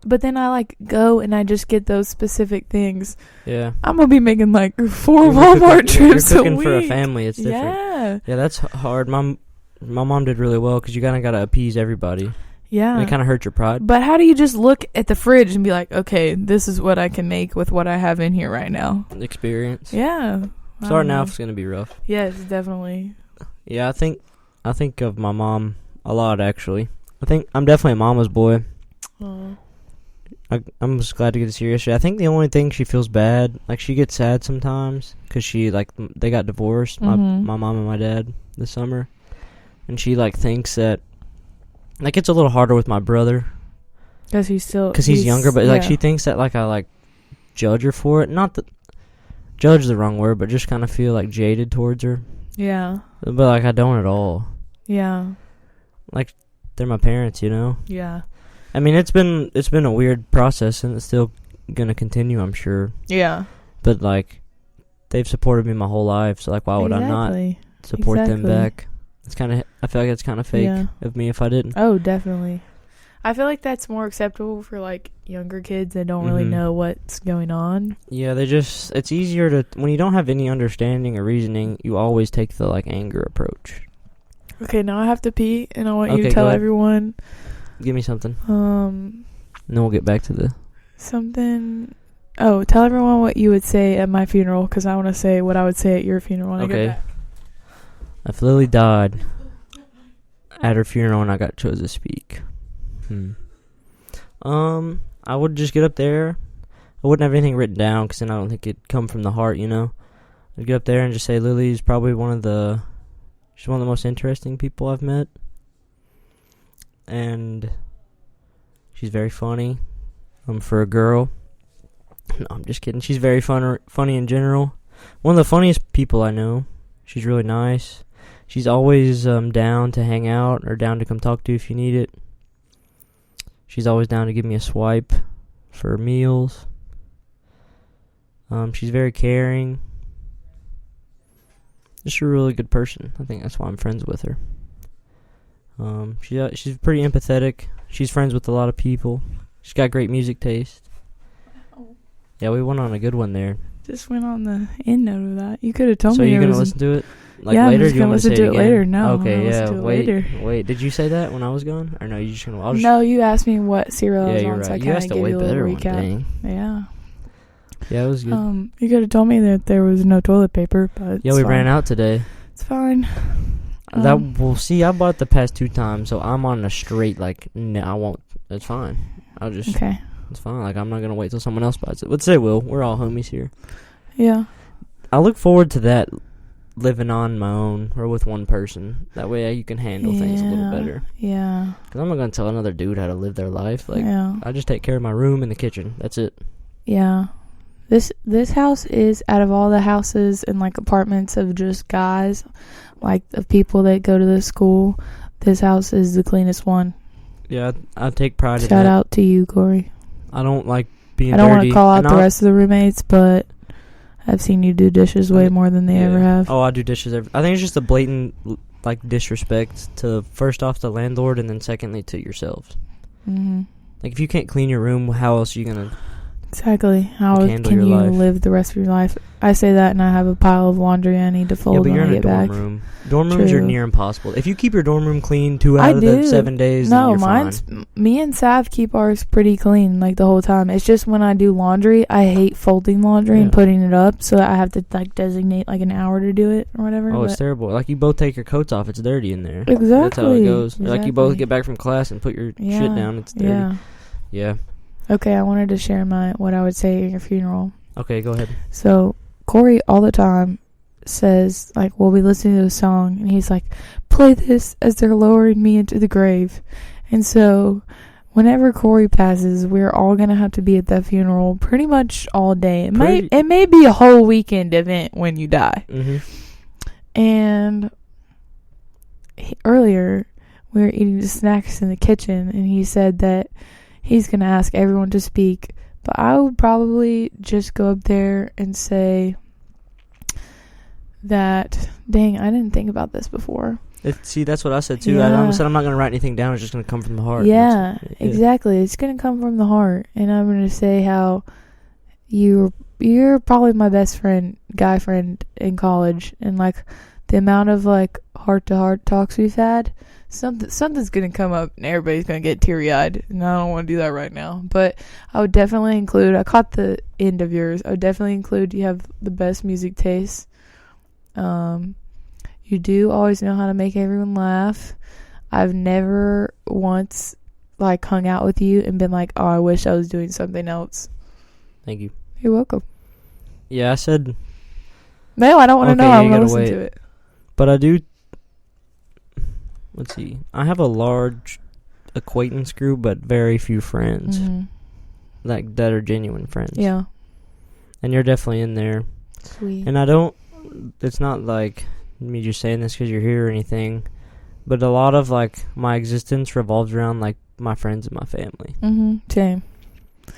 But then I like go and I just get those specific things. Yeah, I'm gonna be making like 4 Walmart trips a week. You're cooking for a family. It's different. Yeah, that's hard. My mom did really well because you kind of gotta appease everybody. Yeah, and it kind of hurt your pride. But how do you just look at the fridge and be like, okay, this is what I can make with what I have in here right now? Experience. Yeah, starting off is gonna be rough. Yes, definitely. Yeah, I think of my mom a lot, actually. I think I'm definitely a mama's boy. Aww. I'm just glad to get to see her yesterday. I think the only thing she feels bad, like, she gets sad sometimes because they got divorced, my mom and my dad, this summer. And she, like, thinks that, like, it's a little harder with my brother. Because he's younger, but, like, she thinks that, like, I, like, judge her for it. Not that, judge is the wrong word, but just kind of feel, like, jaded towards her. Yeah. But, like, I don't at all. Yeah. Like, they're my parents, Yeah. I mean, it's been a weird process, and it's still gonna continue, I'm sure. Yeah. But, like, they've supported me my whole life, so, like, why would I not support them back? I feel like it's kind of fake of me if I didn't. Oh, definitely. I feel like that's more acceptable for, like, younger kids that don't really know what's going on. Yeah, it's easier to, when you don't have any understanding or reasoning, you always take the, like, anger approach. Okay, now I have to pee, and I want you to tell everyone. Give me something. And then we'll get back to the... Something... Oh, tell everyone what you would say at my funeral, because I want to say what I would say at your funeral when I get back. If Lily died at her funeral and I got chose to speak. I would just get up there. I wouldn't have anything written down, because then I don't think it'd come from the heart, I'd get up there and just say Lily's probably she's one of the most interesting people I've met. And she's very funny. For a girl. No, I'm just kidding. She's very funny in general. One of the funniest people I know. She's really nice. She's always down to hang out or down to come talk to you if you need it. She's always down to give me a swipe for meals. She's very caring. Just a really good person. I think that's why I'm friends with her. She's pretty empathetic. She's friends with a lot of people. She's got great music taste. Yeah, we went on a good one there. Just went on the end note of that. You could have told me. So you're gonna listen to it later? I'm just gonna listen to it later. No. Okay. Yeah. Wait. Did you say that when I was gone, or no? You just gonna? No, you asked me what cereal I was on. You're right. So I you asked a way better one. Dang. Yeah. Yeah, it was good. You could have told me that there was no toilet paper, but yeah, we ran out today. It's fine. We'll see. I bought the past 2 times, so I'm on a straight. Like, no, I won't. It's fine. I'll just. Okay. It's fine. Like, I'm not gonna wait till someone else buys it. Let's say will. We're all homies here. Yeah. I look forward to that, living on my own or with one person. That way you can handle things a little better. Yeah. Because I'm not gonna tell another dude how to live their life. Like, I just take care of my room and the kitchen. That's it. Yeah. This house is, out of all the houses and like apartments of just guys, like of people that go to the school, this house is the cleanest one. Yeah, I take pride in that. Shout out to you, Corey. I don't like being dirty. I don't want to call out the rest of the roommates, but I've seen you do dishes way more than they ever have. Oh, I do dishes I think it's just a blatant like disrespect to, first off, the landlord, and then secondly to yourselves. Mm-hmm. Like, if you can't clean your room, how else are you gonna... Exactly. How can you live the rest of your life? I say that, and I have a pile of laundry I need to fold when I get back. Yeah, but you're in a dorm room. Dorm rooms are near impossible. If you keep your dorm room clean 2 out of the 7 days, then you're fine. Me and Sav keep ours pretty clean, like, the whole time. It's just when I do laundry, I hate folding laundry and putting it up, so I have to, like, designate, like, an hour to do it or whatever. Oh, it's terrible. Like, you both take your coats off, it's dirty in there. Exactly. That's how it goes. Exactly. Like, you both get back from class and put your shit down, it's dirty. Yeah. Okay, I wanted to share what I would say at your funeral. Okay, go ahead. So Corey all the time says, like, we'll be listening to a song, and he's like, play this as they're lowering me into the grave. And so whenever Corey passes, we're all gonna have to be at that funeral pretty much all day. It may be a whole weekend event when you die. Mm-hmm. And earlier we were eating the snacks in the kitchen, and he said that he's gonna ask everyone to speak, but I would probably just go up there and say that, dang, I didn't think about this before. See, that's what I said too. Yeah. I said I'm not going to write anything down. It's just going to come from the heart. Yeah, exactly. It's going to come from the heart. And I'm going to say how you're probably my best friend, guy friend in college. And, like, the amount of, like, heart-to-heart talks we've had, something's going to come up and everybody's going to get teary-eyed. And I don't want to do that right now. But I would definitely include, I caught the end of yours. I would definitely include you have the best music taste. You do always know how to make everyone laugh. I've never once, like, hung out with you and been like, oh, I wish I was doing something else. Thank you. You're welcome. Yeah, I said... No, I don't want to know. I'm going to listen to it. But I do... Let's see. I have a large acquaintance group, but very few friends. Mm-hmm. Like, that are genuine friends. Yeah. And you're definitely in there. Sweet. And I don't... It's not like... me just saying this because you're here or anything, but a lot of, like, my existence revolves around, like, my friends and my family. Same.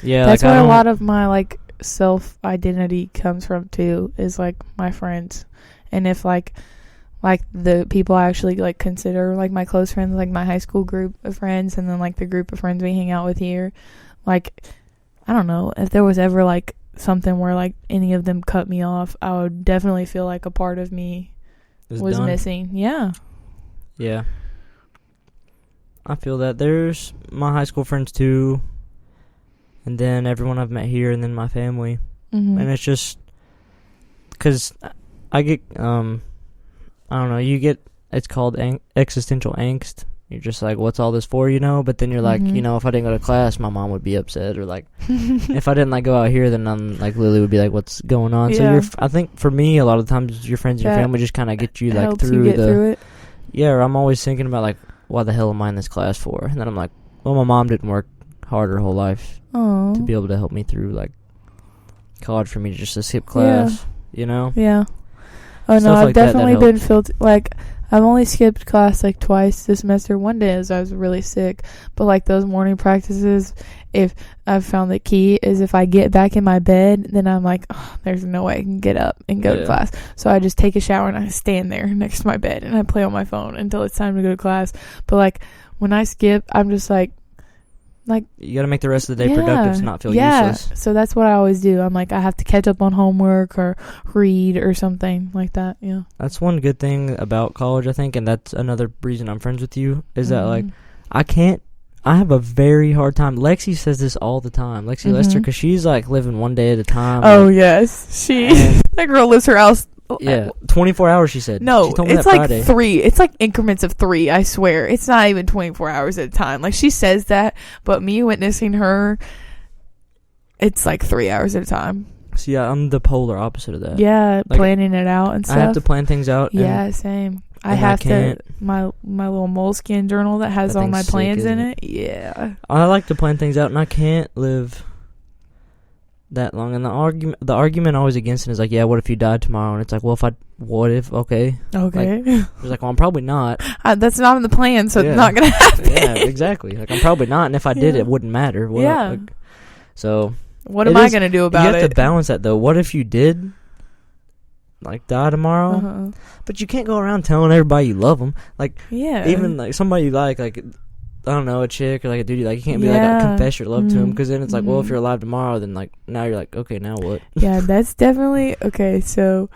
Yeah, that's like, where a lot of my, like, self identity comes from too, is, like, my friends. And if, like the people I actually, like, consider, like, my close friends, like my high school group of friends, and then, like, the group of friends we hang out with here, like, I don't know, if there was ever, like, something where, like, any of them cut me off, I would definitely feel like a part of me was missing. Yeah. I feel that. There's my high school friends too, and then everyone I've met here, and then my family. And it's just because I get I don't know, you get, it's called existential angst. You're just like, what's all this for, you know? But then you're like, you know, if I didn't go to class, my mom would be upset. Or, like, if I didn't, like, go out here, then, like, Lily would be like, what's going on? Yeah. So, I think, for me, a lot of times, your friends and your family just kind of get you, like, through it. Yeah, or I'm always thinking about, like, why the hell am I in this class for? And then I'm like, well, my mom didn't work hard her whole life to be able to help me through, like, college for me just to skip class, you know? Yeah. Oh, no, I've definitely been filled, like... I've only skipped class, like, twice this semester. One day as I was really sick. But, like, those morning practices, if I've found the key is if I get back in my bed, then I'm like, oh, there's no way I can get up and go to class. So I just take a shower and I stand there next to my bed and I play on my phone until it's time to go to class. But, like, when I skip, I'm just like, you gotta make the rest of the day productive to not feel useless. So that's what I always do. I'm like, I have to catch up on homework or read or something like that. Yeah, that's one good thing about college, I think, and that's another reason I'm friends with you, is that, like, I have a very hard time. Lexi says this all the time, Lexi Lester, because she's, like, living one day at a time. Oh, like, yes, that girl lives her house. Yeah, 24 hours, she said. No, she told me it's that like Friday. 3. It's like increments of 3, I swear. It's not even 24 hours at a time. Like, she says that, but me witnessing her, it's like 3 hours at a time. So, yeah, I'm the polar opposite of that. Yeah, like, planning it out and stuff. I have to plan things out. Yeah, same. I have to, my little moleskin journal that has all my plans in it. Yeah. I like to plan things out, and I can't live that long. And the argument always against it is like, yeah, what if you died tomorrow? And it's like, well, okay like, it's like, well, I'm probably not. That's not in the plan, so it's not gonna happen. Yeah, exactly. Like, I'm probably not, and if I did, it wouldn't matter. Like, so what am I gonna do about it? You have to balance that, though. What if you did, like, die tomorrow? But you can't go around telling everybody you love them. Like, even like somebody you like I don't know, a chick or like a dude, like, you can't be like, confess your love to him, because then it's like, well, if you're alive tomorrow, then, like, now you're like, okay, now what? Yeah, that's definitely okay. So,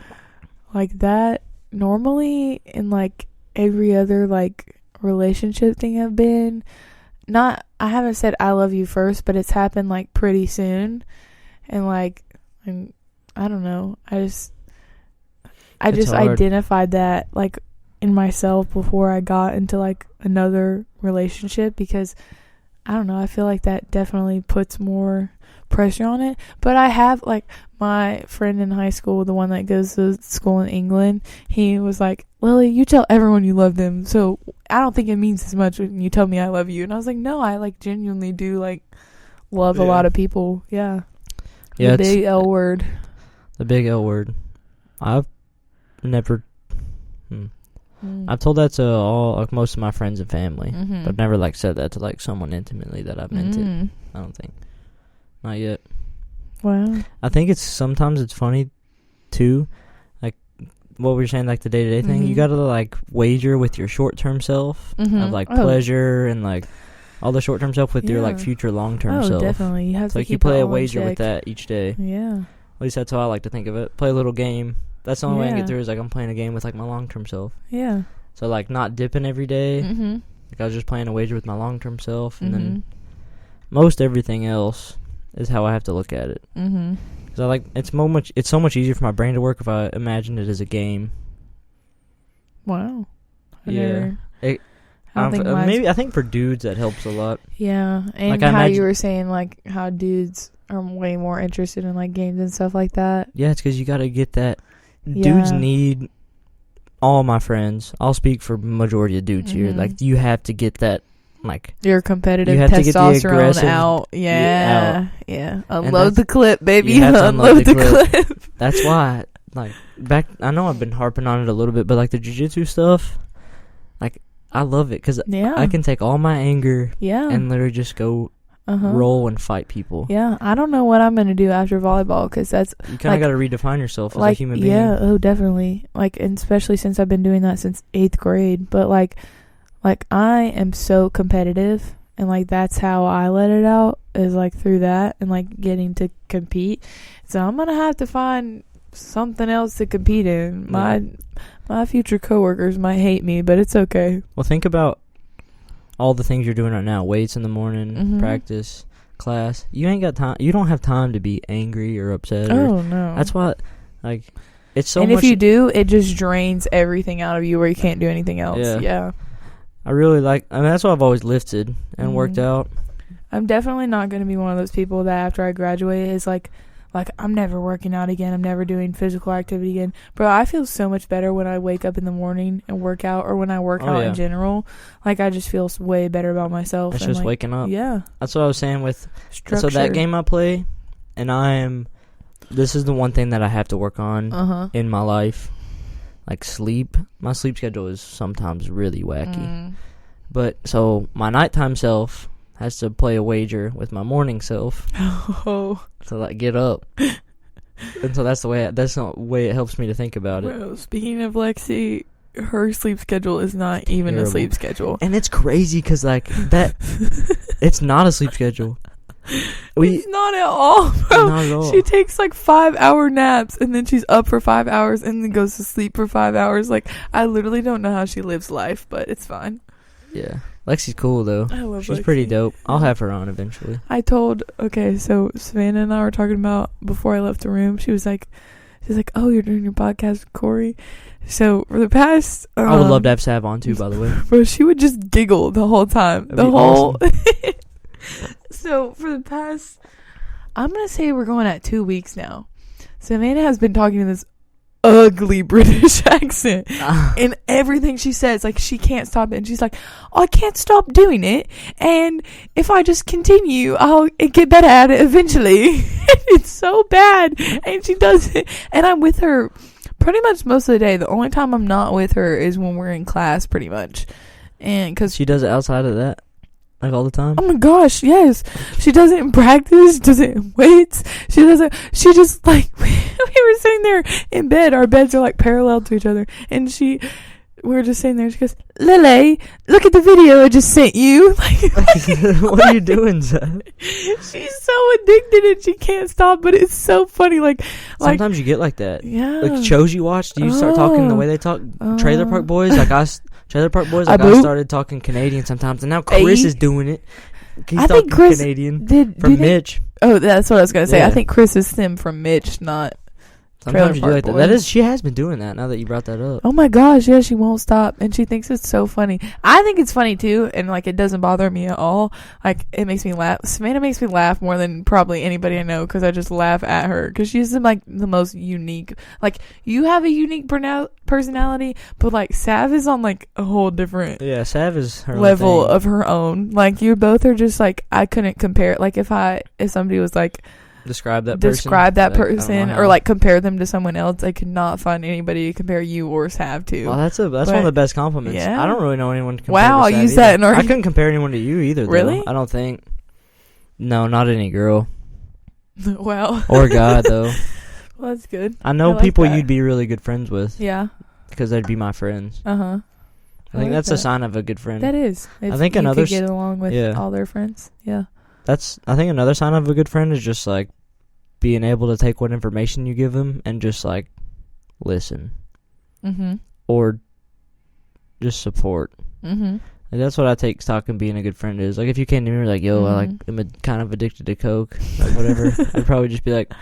like, that normally in, like, every other, like, relationship thing I've been, I haven't said I love you first, but it's happened, like, pretty soon, and, like, I don't know, I just identified that, like, in myself before I got into, like, another relationship, because I don't know. I feel like that definitely puts more pressure on it. But I have, like, my friend in high school, the one that goes to school in England, he was like, Lily, you tell everyone you love them, so I don't think it means as much when you tell me I love you. And I was like, no, I, like, genuinely do, like, love a lot of people. Yeah. The big L word. The big L word. I've never... I've told that to all, like, most of my friends and family, but I've never, like, said that to, like, someone intimately that I've meant it. I don't think. Not yet. Wow. I think sometimes it's funny, too, like, what we were saying, like, the day-to-day thing. You gotta, like, wager with your short-term self of, like, pleasure and, like, all the short-term self with your, like, future long-term self. Oh, definitely. You have to like, keep you play it a all wager in with that each day. Yeah. At least that's how I like to think of it. Play a little game. That's the only way I can get through is, like, I'm playing a game with, like, my long-term self. Yeah. So, like, not dipping every day. Like, I was just playing a wager with my long-term self. And then most everything else is how I have to look at it. Because I like, it's so much easier for my brain to work if I imagine it as a game. Wow. Yeah. I think for dudes that helps a lot. Yeah. And like, how you were saying, like, how dudes are way more interested in, like, games and stuff like that. Yeah, it's because you got to get that. Dudes need, all my friends, I'll speak for majority of dudes here, like, you have to get that, like, your competitive testosterone out. Yeah. Unload the clip, baby. Unload the clip. That's why, like, I know I've been harping on it a little bit, but, like, the jiu-jitsu stuff, like, I love it because I can take all my anger and literally just go roll and fight people. Yeah, I don't know what I'm going to do after volleyball because that's... You kind of got to redefine yourself as a human being. Yeah, oh, definitely. Like, and especially since I've been doing that since 8th grade. But, like I am so competitive, and, like, that's how I let it out, is, like, through that and, like, getting to compete. So I'm going to have to find something else to compete in. My future coworkers might hate me, but it's okay. Well, think about all the things you're doing right now. Weights in the morning, practice, class. You ain't got time. You don't have time to be angry or upset. No. That's why, like, it's so much. And if you do, it just drains everything out of you where you can't do anything else. Yeah. I really that's why I've always lifted and worked out. I'm definitely not going to be one of those people that after I graduate is like, I'm never working out again. I'm never doing physical activity again. Bro, I feel so much better when I wake up in the morning and work out, or when I work out in general. Like, I just feel way better about myself. It's just, like, waking up. Yeah. That's what I was saying with... Structure. So that game I play, and this is the one thing that I have to work on in my life. Like, sleep. My sleep schedule is sometimes really wacky. But, so, my nighttime self has to play a wager with my morning self. To, like, get up. And so that's the way it helps me to think about it. Bro, speaking of Lexi, her sleep schedule is not even a sleep schedule. And it's crazy because, like, that it's not a sleep schedule. It's not at all, bro. Not at all. She takes, like, 5-hour naps, and then she's up for 5 hours, and then goes to sleep for 5 hours. Like, I literally don't know how she lives life, but it's fine. Yeah. Lexi's cool, though. I love She's Lexi. pretty dope. I'll have her on eventually. So Savannah and I were talking about, before I left the room, she's like, oh, you're doing your podcast with Corey? So for the past... I would love to have Sav on, too, by the way. Bro, she would just giggle the whole time. Awesome. So for the past... I'm going to say we're going at 2 weeks now. Savannah has been talking in this ugly British accent, and everything she says, like, she can't stop it, and she's like, I can't stop doing it, and if I just continue, I'll get better at it eventually. It's so bad, and she does it, and I'm with her pretty much most of the day. The only time I'm not with her is when we're in class, pretty much, and because she does it outside of that. Like, all the time? Oh my gosh, yes. She does it in practice, does it in weights. She just, like, we were sitting there in bed. Our beds are, like, parallel to each other. And we were just sitting there. She goes, Lily, look at the video I just sent you. Like, what are you doing, Zach? She's so addicted and she can't stop, but it's so funny. Like, sometimes you get like that. Yeah. Like, shows you watch, do you start talking the way they talk? Trailer Park Boys, I started talking Canadian sometimes, and now Chris is doing it. He's talking Chris Canadian from Mitch. Oh, that's what I was going to say. Yeah. I think Chris is stemmed from Mitch, not Sometimes you do like that. That is, she has been doing that now that you brought that up. Oh my gosh, yeah, she won't stop, and she thinks it's so funny. I think it's funny too, and like it doesn't bother me at all. Like it makes me laugh. Savannah makes me laugh more than probably anybody I know because I just laugh at her because she's like the most unique. Like you have a unique personality, but like Sav is on like a whole different Sav is her level own thing. of her own. Like you both are just like I couldn't compare. Like if somebody was like. Describe that person or like compare them to someone else. I could not find anybody to compare you or Sav to. Well, that's one of the best compliments. Yeah. I don't really know anyone to compare to Sav I use that in our... I couldn't compare anyone to you either, though. Really? I don't think. No, not any girl. Wow. Or guy, though. Well, that's good. I know people you'd be really good friends with. Yeah. Because they'd be my friends. Uh-huh. I think that's a sign of a good friend. That is. I think another... get along with all their friends. Yeah. I think another sign of a good friend is just like being able to take what information you give them and just like listen, or just support. Like, that's what I take stock in being a good friend is. Like if you came to me and were like, "Yo, I'm kind of addicted to coke," like whatever, I'd probably just be like,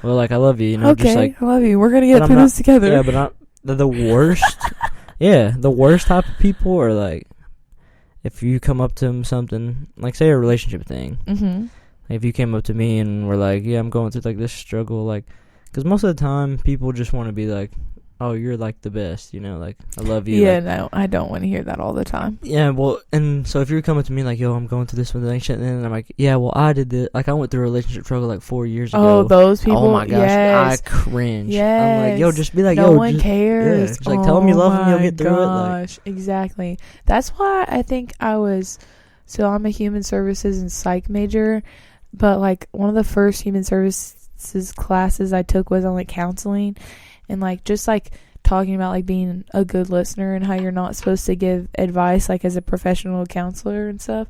"Well, like I love you, Okay, just like I love you. We're gonna get through this together." Yeah, but not the worst. Yeah, the worst type of people are like. If you come up to them something, like say a relationship thing, like if you came up to me and were like, yeah, I'm going through like this struggle, like, because most of the time people just want to be like, oh, you're like the best, like I love you. Yeah, like, no, I don't want to hear that all the time. Yeah, well, and so if you're coming to me like, yo, I'm going through this relationship, and then I'm like, yeah, well, I did this, like I went through a relationship struggle like 4 years ago. Oh, those people. Oh my gosh, yes. I cringe. Yes. I'm like, yo, just be like, no one cares. Yeah, just like tell them you love them, you'll get through it. Like, exactly. That's why I think so I'm a human services and psych major, but like one of the first human services classes I took was on like counseling, and like just like talking about like being a good listener and how you're not supposed to give advice like as a professional counselor and stuff,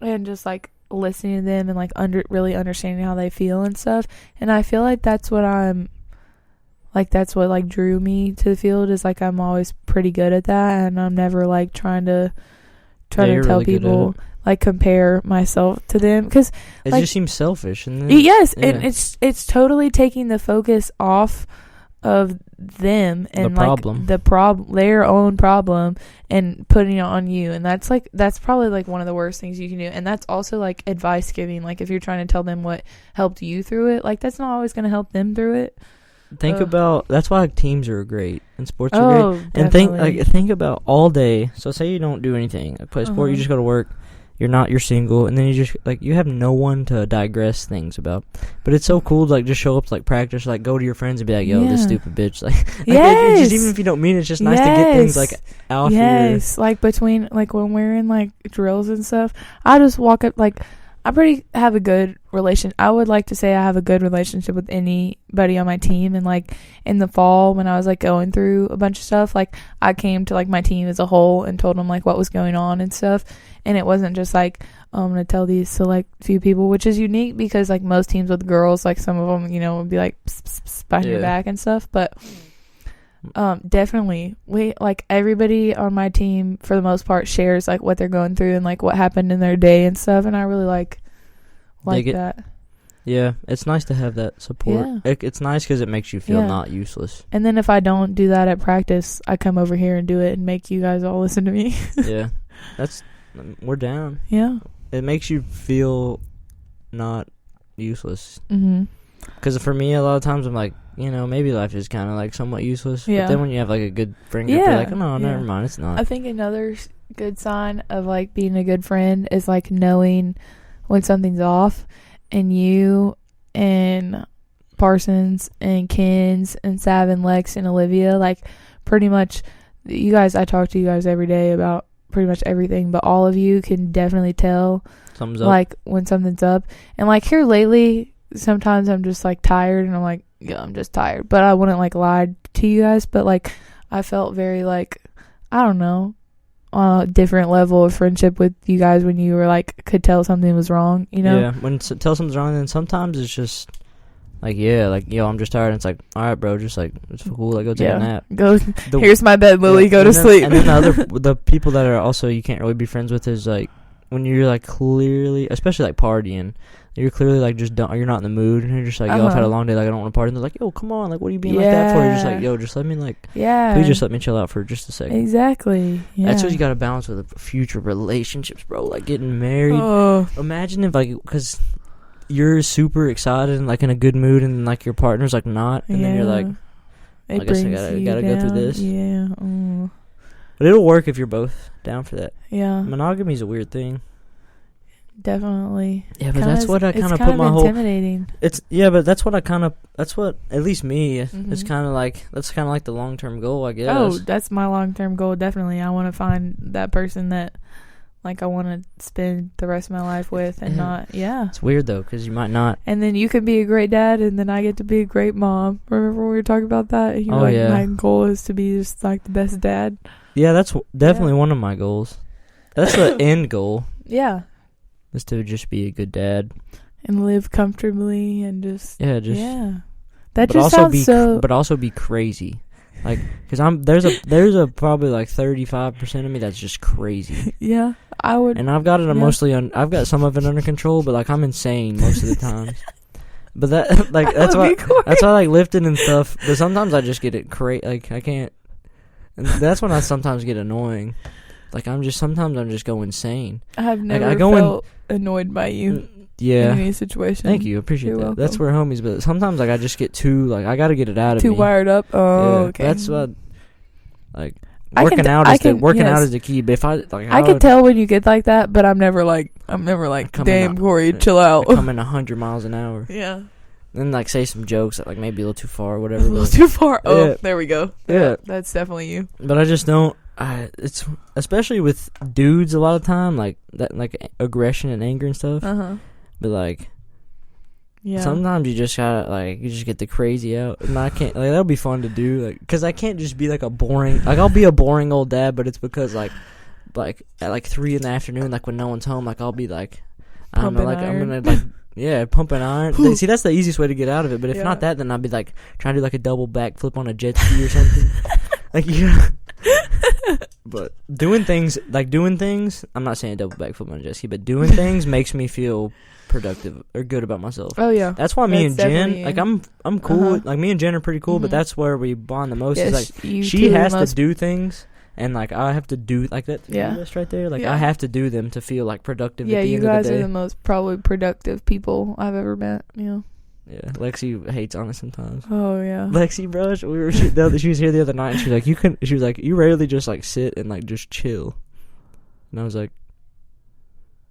and just like listening to them and like really understanding how they feel and stuff. And I feel like that's what that's what like drew me to the field, is like I'm always pretty good at that, and I'm never like trying to tell really people like compare myself to them, because it like, just seems selfish. And and it's totally taking the focus off of them and the like their own problem and putting it on you. And that's probably like one of the worst things you can do. And that's also like advice giving, like if you're trying to tell them what helped you through it, like that's not always going to help them through it. Think about, that's why teams are great and sports are great. And think about all day. So say you don't do anything, like play sport, you just go to work. You're single, and then you just like you have no one to digress things about. But it's so cool to like just show up to like practice, like go to your friends and be like, "Yo, this stupid bitch." Like, yes. Just even if you don't mean it, it's just nice to get things like out here. Yes, like between like when we're in like drills and stuff, I just walk up like. I have a good relation. I would like to say I have a good relationship with anybody on my team. And like in the fall when I was like going through a bunch of stuff, like I came to like my team as a whole and told them like what was going on and stuff. And it wasn't just like, oh, I'm going to tell these select few people, which is unique because like most teams with girls, like some of them, would be like pss, pss, pss, behind your back and stuff. But definitely like everybody on my team for the most part shares like what they're going through and like what happened in their day and stuff, and I really like that. Yeah, it's nice to have that support. It's nice because it makes you feel not useless. And then if I don't do that at practice, I come over here and do it and make you guys all listen to me. Yeah, we're down. Yeah, it makes you feel not useless. Because for me, a lot of times I'm like, maybe life is kind of like somewhat useless. Yeah. But then when you have like a good friend group, you're like, oh, no, never mind, it's not. I think another good sign of like being a good friend is like knowing when something's off, and you and Parsons and Kins and Sav and Lex and Olivia, like pretty much you guys, I talk to you guys every day about pretty much everything, but all of you can definitely tell something's up. Like when something's up. And like here lately, sometimes I'm just like tired and I'm like, yeah, I'm just tired, but I wouldn't like lie to you guys. But like I felt very like, I don't know, on a different level of friendship with you guys when you were like could tell something was wrong, Yeah, when tell something's wrong, then sometimes it's just like, like, yo, I'm just tired, and it's like, all right, bro, just like, it's cool, like, go take a nap. Here's my bed, Lily, go to sleep. And then the people that are also you can't really be friends with is like when you're like clearly, especially like partying, you're clearly like just you're not in the mood, and you're just like, yo, I've had a long day, like I don't want to party. And they're like, yo, come on, like what are you being like that for? You're just like, yo, just let me please just let me chill out for just a second. Exactly. Yeah. That's what you got to balance with future relationships, bro. Like getting married. Imagine if like, because you're super excited and like in a good mood, and like your partner's like not, and then you're like, I guess I gotta go through this. Yeah. But it'll work if you're both down for that. Yeah. Monogamy's a weird thing. Definitely. Yeah, but that's what I kind of put my whole. Intimidating. But that's what at least me. It's kind of like that's kind of like the long-term goal, I guess. Oh, that's my long-term goal. Definitely, I want to find that person that, like, I want to spend the rest of my life with, and not. Yeah. It's weird though, because you might not. And then you can be a great dad, and then I get to be a great mom. Remember when we were talking about that? And my goal is to be just like the best dad. Yeah, that's definitely one of my goals. That's the end goal. Yeah. Is to just be a good dad and live comfortably and just That but just also sounds so. But also be crazy, like because there's a probably like 35% of me that's just crazy. Yeah, I would. And I've got it mostly I've got some of it under control, but like I'm insane most of the time. But that like that's why I like lifting and stuff. But sometimes I just get it crazy. Like I can't. And that's when I sometimes get annoying. Like sometimes I'm just go insane. I've never felt annoyed by you. Yeah. In any situation. Thank you. Appreciate that. Welcome. That's where homies. But sometimes like I just get too like I got to get it out of me. Too wired up. Oh, okay. That's what. Like working out is the key. But if I like, I can tell when you get like that. But I'm never like damn Corey, chill out. I come in 100 miles an hour. Yeah. Then like say some jokes that like maybe a little too far or whatever. A little too far. Oh, there we go. Yeah. That's definitely you. But I just don't. It's especially with dudes a lot of time like that, like aggression and anger and stuff. But like, sometimes you just gotta like you just get the crazy out, and I can't like that'll be fun to do like because I can't just be like a boring like I'll be a boring old dad, but it's because like at like 3 PM like when no one's home, like I'll be like I don't know like I'm gonna like pumping iron. See, that's the easiest way to get out of it. But if not that, then I'll be like trying to do like a double backflip on a jet ski or something. Like but doing things, I'm not saying double backflip on a jet ski, but doing things makes me feel productive or good about myself. Oh yeah, that's why me and Jen, like I'm cool. Like me and Jen are pretty cool, but that's where we bond the most. Is like she has to do things, and like I have to do like that. List right there. Like I have to do them to feel like productive. Yeah, at the you end guys of the day. are the most probably productive people I've ever met. Yeah. Yeah, Lexi hates on us sometimes. Oh yeah, Lexi, bro, she was here the other night, and she was like, you rarely just like sit and like just chill, and I was like,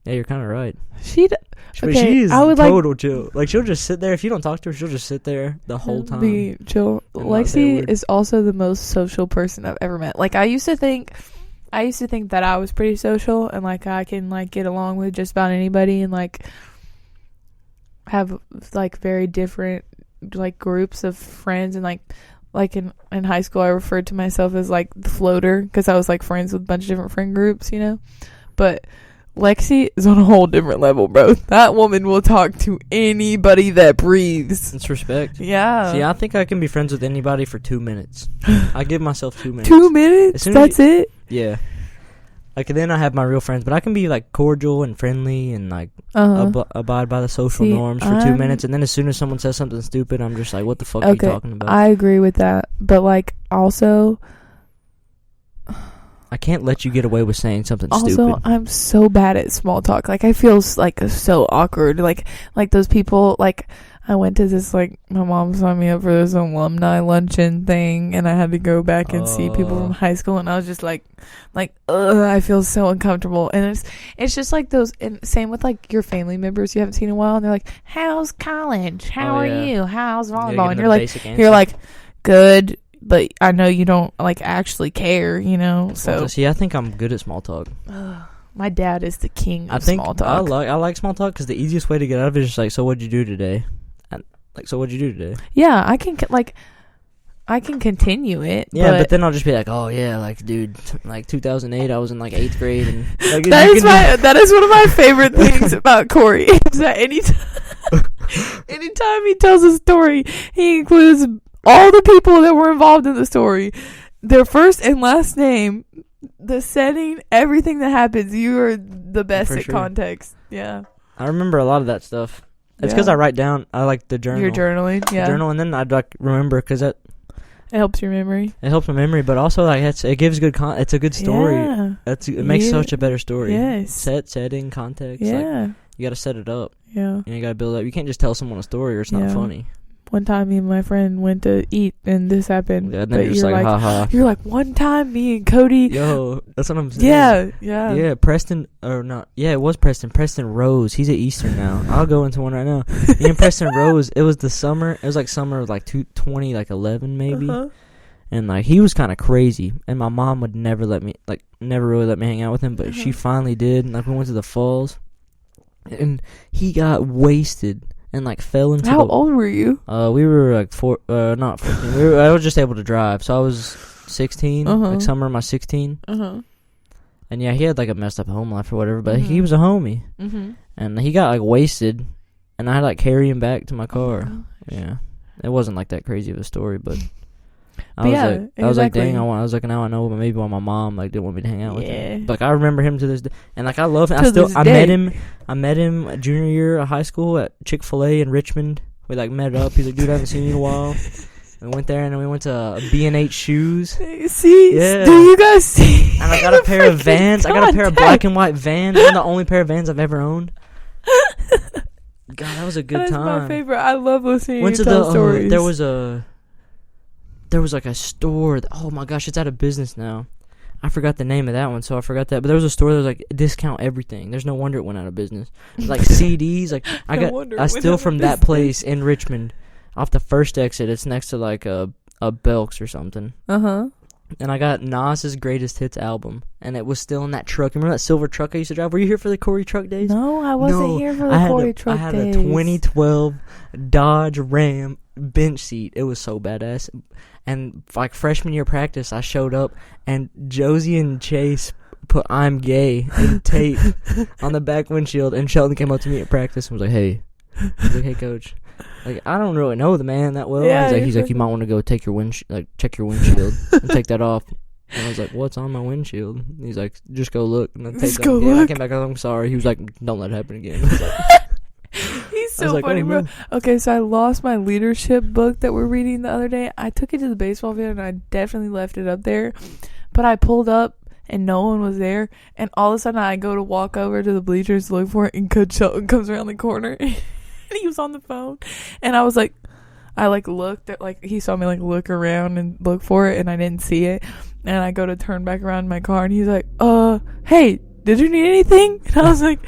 yeah, you're kind of right. She is total chill. Like she'll just sit there if you don't talk to her. She'll just sit there the whole time. Be chill. Lexi is also the most social person I've ever met. Like I used to think that I was pretty social and like I can like get along with just about anybody and like have like very different like groups of friends, and like in high school I referred to myself as like the floater because I was like friends with a bunch of different friend groups, you know. But Lexi is on a whole different level, bro. That woman will talk to anybody that breathes. It's respect. Yeah. See, I think I can be friends with anybody for 2 minutes. I give myself 2 minutes. 2 minutes? That's it? Yeah. Like, then I have my real friends, but I can be, like, cordial and friendly and, like, abide by the social norms for 2 minutes. And then as soon as someone says something stupid, I'm just like, what the fuck are you talking about? I agree with that. But, like, also, I can't let you get away with saying something stupid. Also, I'm so bad at small talk. Like, I feel, like, so awkward. Like those people, like, I went to this, like, my mom signed me up for this alumni luncheon thing, and I had to go back and see people from high school, and I was just like, ugh, I feel so uncomfortable. And it's just like those, and same with, like, your family members you haven't seen in a while, and they're like, how's college? How are you? How's volleyball? And you're like, good, but I know you don't, like, actually care, you know, so. See, I think I'm good at small talk. My dad is the king of small talk. I like small talk because the easiest way to get out of it is just like, so what'd you do today? Like, so what'd you do today? Yeah, I can continue it. Yeah, but then I'll just be like, oh yeah, like, dude, like 2008, I was in like 8th grade, and like, that is one of my favorite things about Corey. Is that anytime he tells a story, he includes all the people that were involved in the story, their first and last name, the setting, everything that happens, you are the best For at sure. context. Yeah. I remember a lot of that stuff. It's because I write down. I like the journal. You're journaling, yeah. Journal, and then I'd like remember because it helps your memory. It helps my memory, but also like it gives good it's a good story. Yeah. It makes such a better story. Yes. Setting, context. Yeah. Like, you got to set it up. Yeah. And you got to build up. You can't just tell someone a story or it's not funny. One time, me and my friend went to eat, and this happened. Yeah, and then you're just like, haha. You're like, one time, me and Cody. Yo, that's what I'm saying. Yeah. Yeah, Preston, or not. Yeah, it was Preston. Preston Rose. He's at Eastern now. I'll go into one right now. Me and Preston Rose, it was the summer. It was like summer of like 2011 maybe. Uh-huh. And like he was kind of crazy. And my mom would never really let me hang out with him. But she finally did. And like we went to the falls. And he got wasted. And like fell into How old were you? We were like not 14. I was just able to drive, so I was 16. Like summer of my 16. And yeah, he had like a messed up home life or whatever, but he was a homie. And he got like wasted, and I had like carry him back to my car. Yeah, it wasn't like that crazy of a story, but I was like, dang, I was like, now I know, but maybe why my mom like didn't want me to hang out with him. But like, I remember him to this day, and like I love him. I met him junior year of high school at Chick-fil-A in Richmond. We like met up. He's like, dude, I haven't seen you in a while. We went there and then we went to B&H Shoes. See, yeah. Do you guys see? And I got a pair of Vans. I got a pair of black and white Vans. One of the only pair of Vans I've ever owned. God, that was a good time. That's my favorite. I love listening to you tell stories. There was like a store. Oh my gosh, it's out of business now. I forgot the name of that one, so I forgot that. But there was a store that was like discount everything. There's no wonder it went out of business. Like CDs, like I steal from that place in Richmond, off the first exit. It's next to like a Belk's or something. And I got Nas's Greatest Hits album, and it was still in that truck. Remember that silver truck I used to drive? Were you here for the Corey truck days? No, I wasn't here for the Corey truck days. I had a 2012 Dodge Ram bench seat. It was so badass. And like freshman year practice, I showed up, and Josie and Chase put "I'm gay" in tape on the back windshield, and Sheldon came up to me at practice and was like, "Hey," "Hey, coach." Like, I don't really know the man that well. Yeah, he's like, you might want to go take your check your windshield and take that off. And I was like, what's on my windshield? And he's like, just go look. And then take that again. I came back, I'm sorry. He was like, don't let it happen again. I was like, he's so funny, bro. Okay, so I lost my leadership book that we're reading the other day. I took it to the baseball field, and I definitely left it up there. But I pulled up, and no one was there. And all of a sudden, I go to walk over to the bleachers to look for it, and Coach Shelton comes around the corner. And he was on the phone, and I was like, I like looked at, like, he saw me like look around and look for it, and I didn't see it. And I go to turn back around in my car, and he's like, hey, did you need anything? And I was like,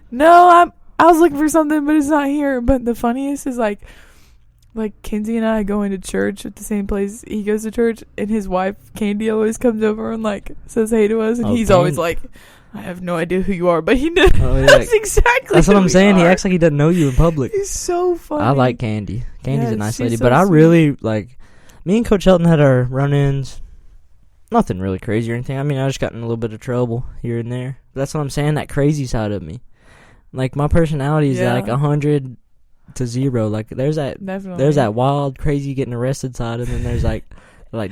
no, I was looking for something, but it's not here. But the funniest is like Kinsey and I go into church at the same place he goes to church, and his wife Candy always comes over and like says hey to us, and he's always like, I have no idea who you are, but he knows. That's exactly. That's what I'm saying. He acts like he doesn't know you in public. He's so funny. I like Candy. Candy's a nice lady, but I really like. Me and Coach Shelton had our run-ins. Nothing really crazy or anything. I mean, I just got in a little bit of trouble here and there. But that's what I'm saying. That crazy side of me, like my personality is like 100 to 0. Like there's that wild, crazy, getting arrested side, and then there's like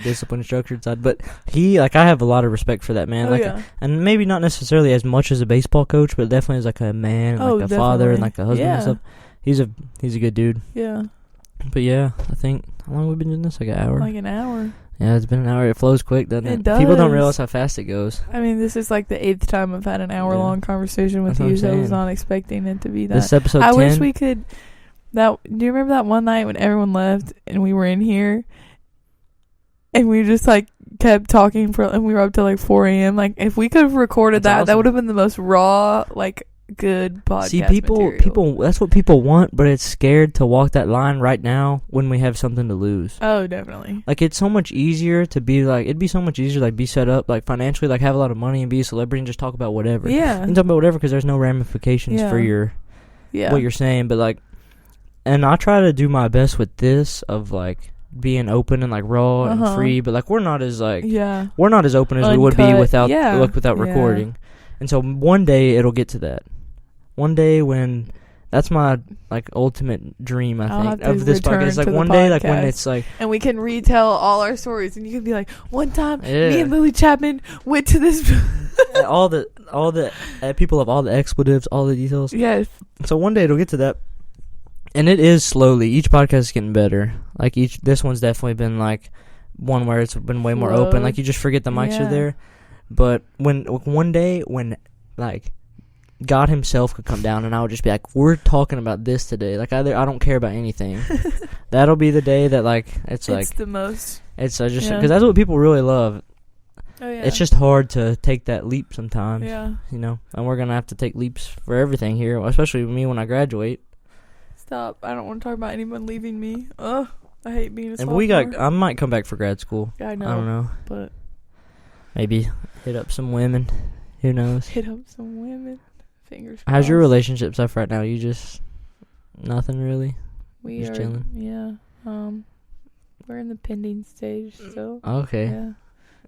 disciplined, structured side. But I have a lot of respect for that man. And maybe not necessarily as much as a baseball coach, but definitely as like a man, and like a father, and like a husband and stuff. He's a good dude. Yeah. But yeah, I think, how long have we been doing this? Like an hour. Like an hour. Yeah, it's been an hour. It flows quick, doesn't it? It does. People don't realize how fast it goes. I mean, this is like the 8th time I've had an hour-long conversation with you, so I was not expecting it to be that. This episode 10. I wish we could. Do you remember that one night when everyone left and we were in here? And we just like kept talking and we were up till like 4 a.m. Like, if we could have recorded that, that would have been the most raw, like, good podcast. See, people, that's what people want, but it's scared to walk that line right now when we have something to lose. Oh, definitely. Like, it's so much easier to be like, it'd be so much easier to like be set up like financially, like have a lot of money and be a celebrity and just talk about whatever. Yeah. You can talk about whatever because there's no ramifications for what you're saying, but like, and I try to do my best with this of like being open and like raw and free, but like we're not as open as we would be without recording. And so one day it'll get to that. One day when That's my like ultimate dream. I I'll think have to of this return podcast. Like to the one day, like when podcast. it's like, And we can retell all our stories, and you can be like, one time, Yeah. me and Lily Chapman went to this. all the people have all the expletives, all the details. Yes. So one day it'll get to that, and it is slowly. Each podcast is getting better. Like this one's definitely been like one where it's been way more open. Like you just forget the mics are there. But one day when like God himself could come down and I would just be like, we're talking about this today. Like I don't care about anything. That'll be the day that like it's the most. It's just because that's what people really love. Oh yeah. It's just hard to take that leap sometimes. Yeah. You know, and we're gonna have to take leaps for everything here, especially me when I graduate. Stop! I don't want to talk about anyone leaving me. Ugh, I hate being a And sophomore. I might come back for grad school. I know. I don't know. But Maybe hit up some women. Who knows? hit up some women. Fingers crossed. How's your relationship stuff right now? You just nothing really. We just are chilling? Yeah. We're in the pending stage still. Okay. Yeah.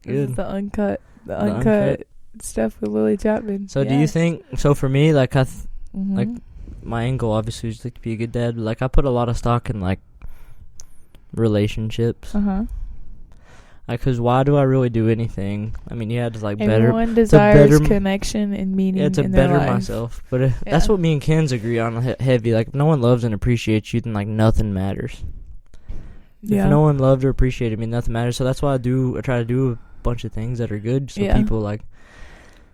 This Good. is the uncut uncut. stuff with Lily Chapman. So do you think? So for me, like Mm-hmm. like my angle obviously is like to be a good dad, but like I put a lot of stock in like relationships. Like, cause why do I really do anything? I mean, yeah, just like Everyone desires connection and meaning. Yeah, to in their better life. myself. But that's what me and Ken's agree on heavy. Like, if no one loves and appreciates you, then like nothing matters. Yeah. If no one loved or appreciated me, nothing matters. So that's why I try to do a bunch of things that are good. So people like,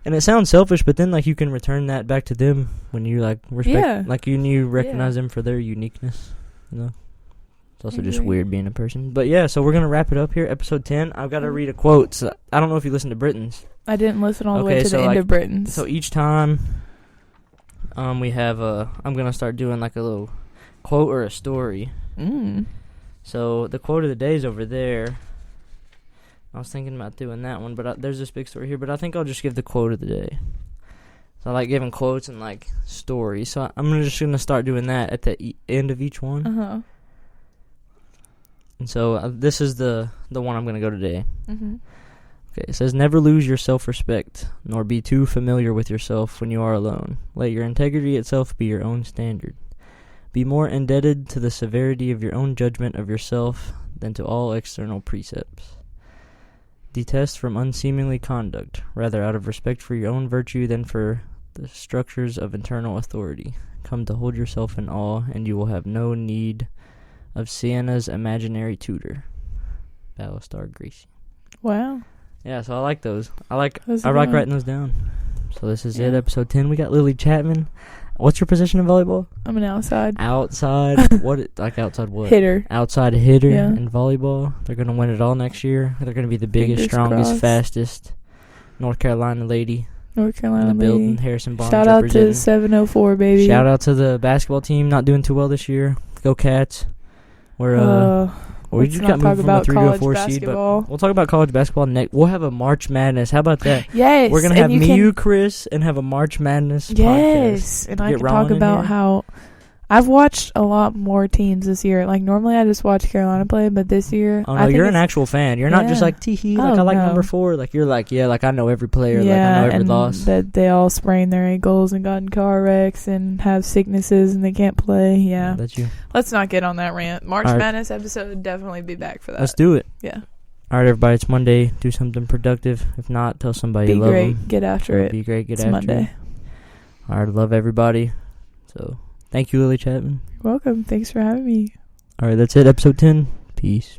and it sounds selfish, but then like you can return that back to them when you like respect, like you recognize them for their uniqueness. You know, it's also just weird being a person. But yeah, so we're gonna wrap it up here, episode 10. I've got to read a quote. So I don't know if you listen to Britain's. I didn't listen all the way to the end of Britain's. So each time, we have I'm gonna start doing like a little quote or a story. So the quote of the day is over there. I was thinking about doing that one, but there's this big story here. But I think I'll just give the quote of the day. So I like giving quotes and like stories. So I'm just gonna start doing that at the end of each one. And so this is the one I'm gonna go today. Okay, it says, never lose your self-respect, nor be too familiar with yourself when you are alone. Let your integrity itself be your own standard. Be more indebted to the severity of your own judgment of yourself than to all external precepts. Detest from unseemly conduct, rather out of respect for your own virtue than for the structures of internal authority. Come to hold yourself in awe, and you will have no need of Sienna's imaginary tutor. Battlestar Gracie. Wow. Yeah, so I like those. I like writing those down. So this is it, episode 10. We got Lily Chapman. What's your position in volleyball? I'm an outside. Outside outside what? Hitter. Outside hitter in volleyball. They're going to win it all next year. They're going to be the biggest, strongest, fastest North Carolina lady. North Carolina in the lady. Building. Harrison Barnes Shout out to 704, baby. Shout out to the basketball team. Not doing too well this year. Go Cats. We just got moved from a 3 to a 4 seed, but we'll talk about college basketball next. We'll have a March Madness. How about that? Yes. We're going to have you, Chris, and have a March Madness podcast. Yes. And I can talk about how I've watched a lot more teams this year. Like, normally I just watch Carolina play, but this year... Oh, no, you're an actual fan. You're not just like, tee-hee, like, I like number 4. Like, you're like, like, I know every player. Like, I know every loss. That they all sprain their ankles and got in car wrecks and have sicknesses and they can't play. Yeah. That's you. Let's not get on that rant. March Madness episode would definitely be back for that. Let's do it. Yeah. All right, everybody. It's Monday. Do something productive. If not, tell somebody you love them. Be great. Get after it. Be great. Get it's after Monday. it. All right. Love everybody. So, thank you, Lily Chapman. You're welcome. Thanks for having me. All right. That's it. Episode 10. Peace.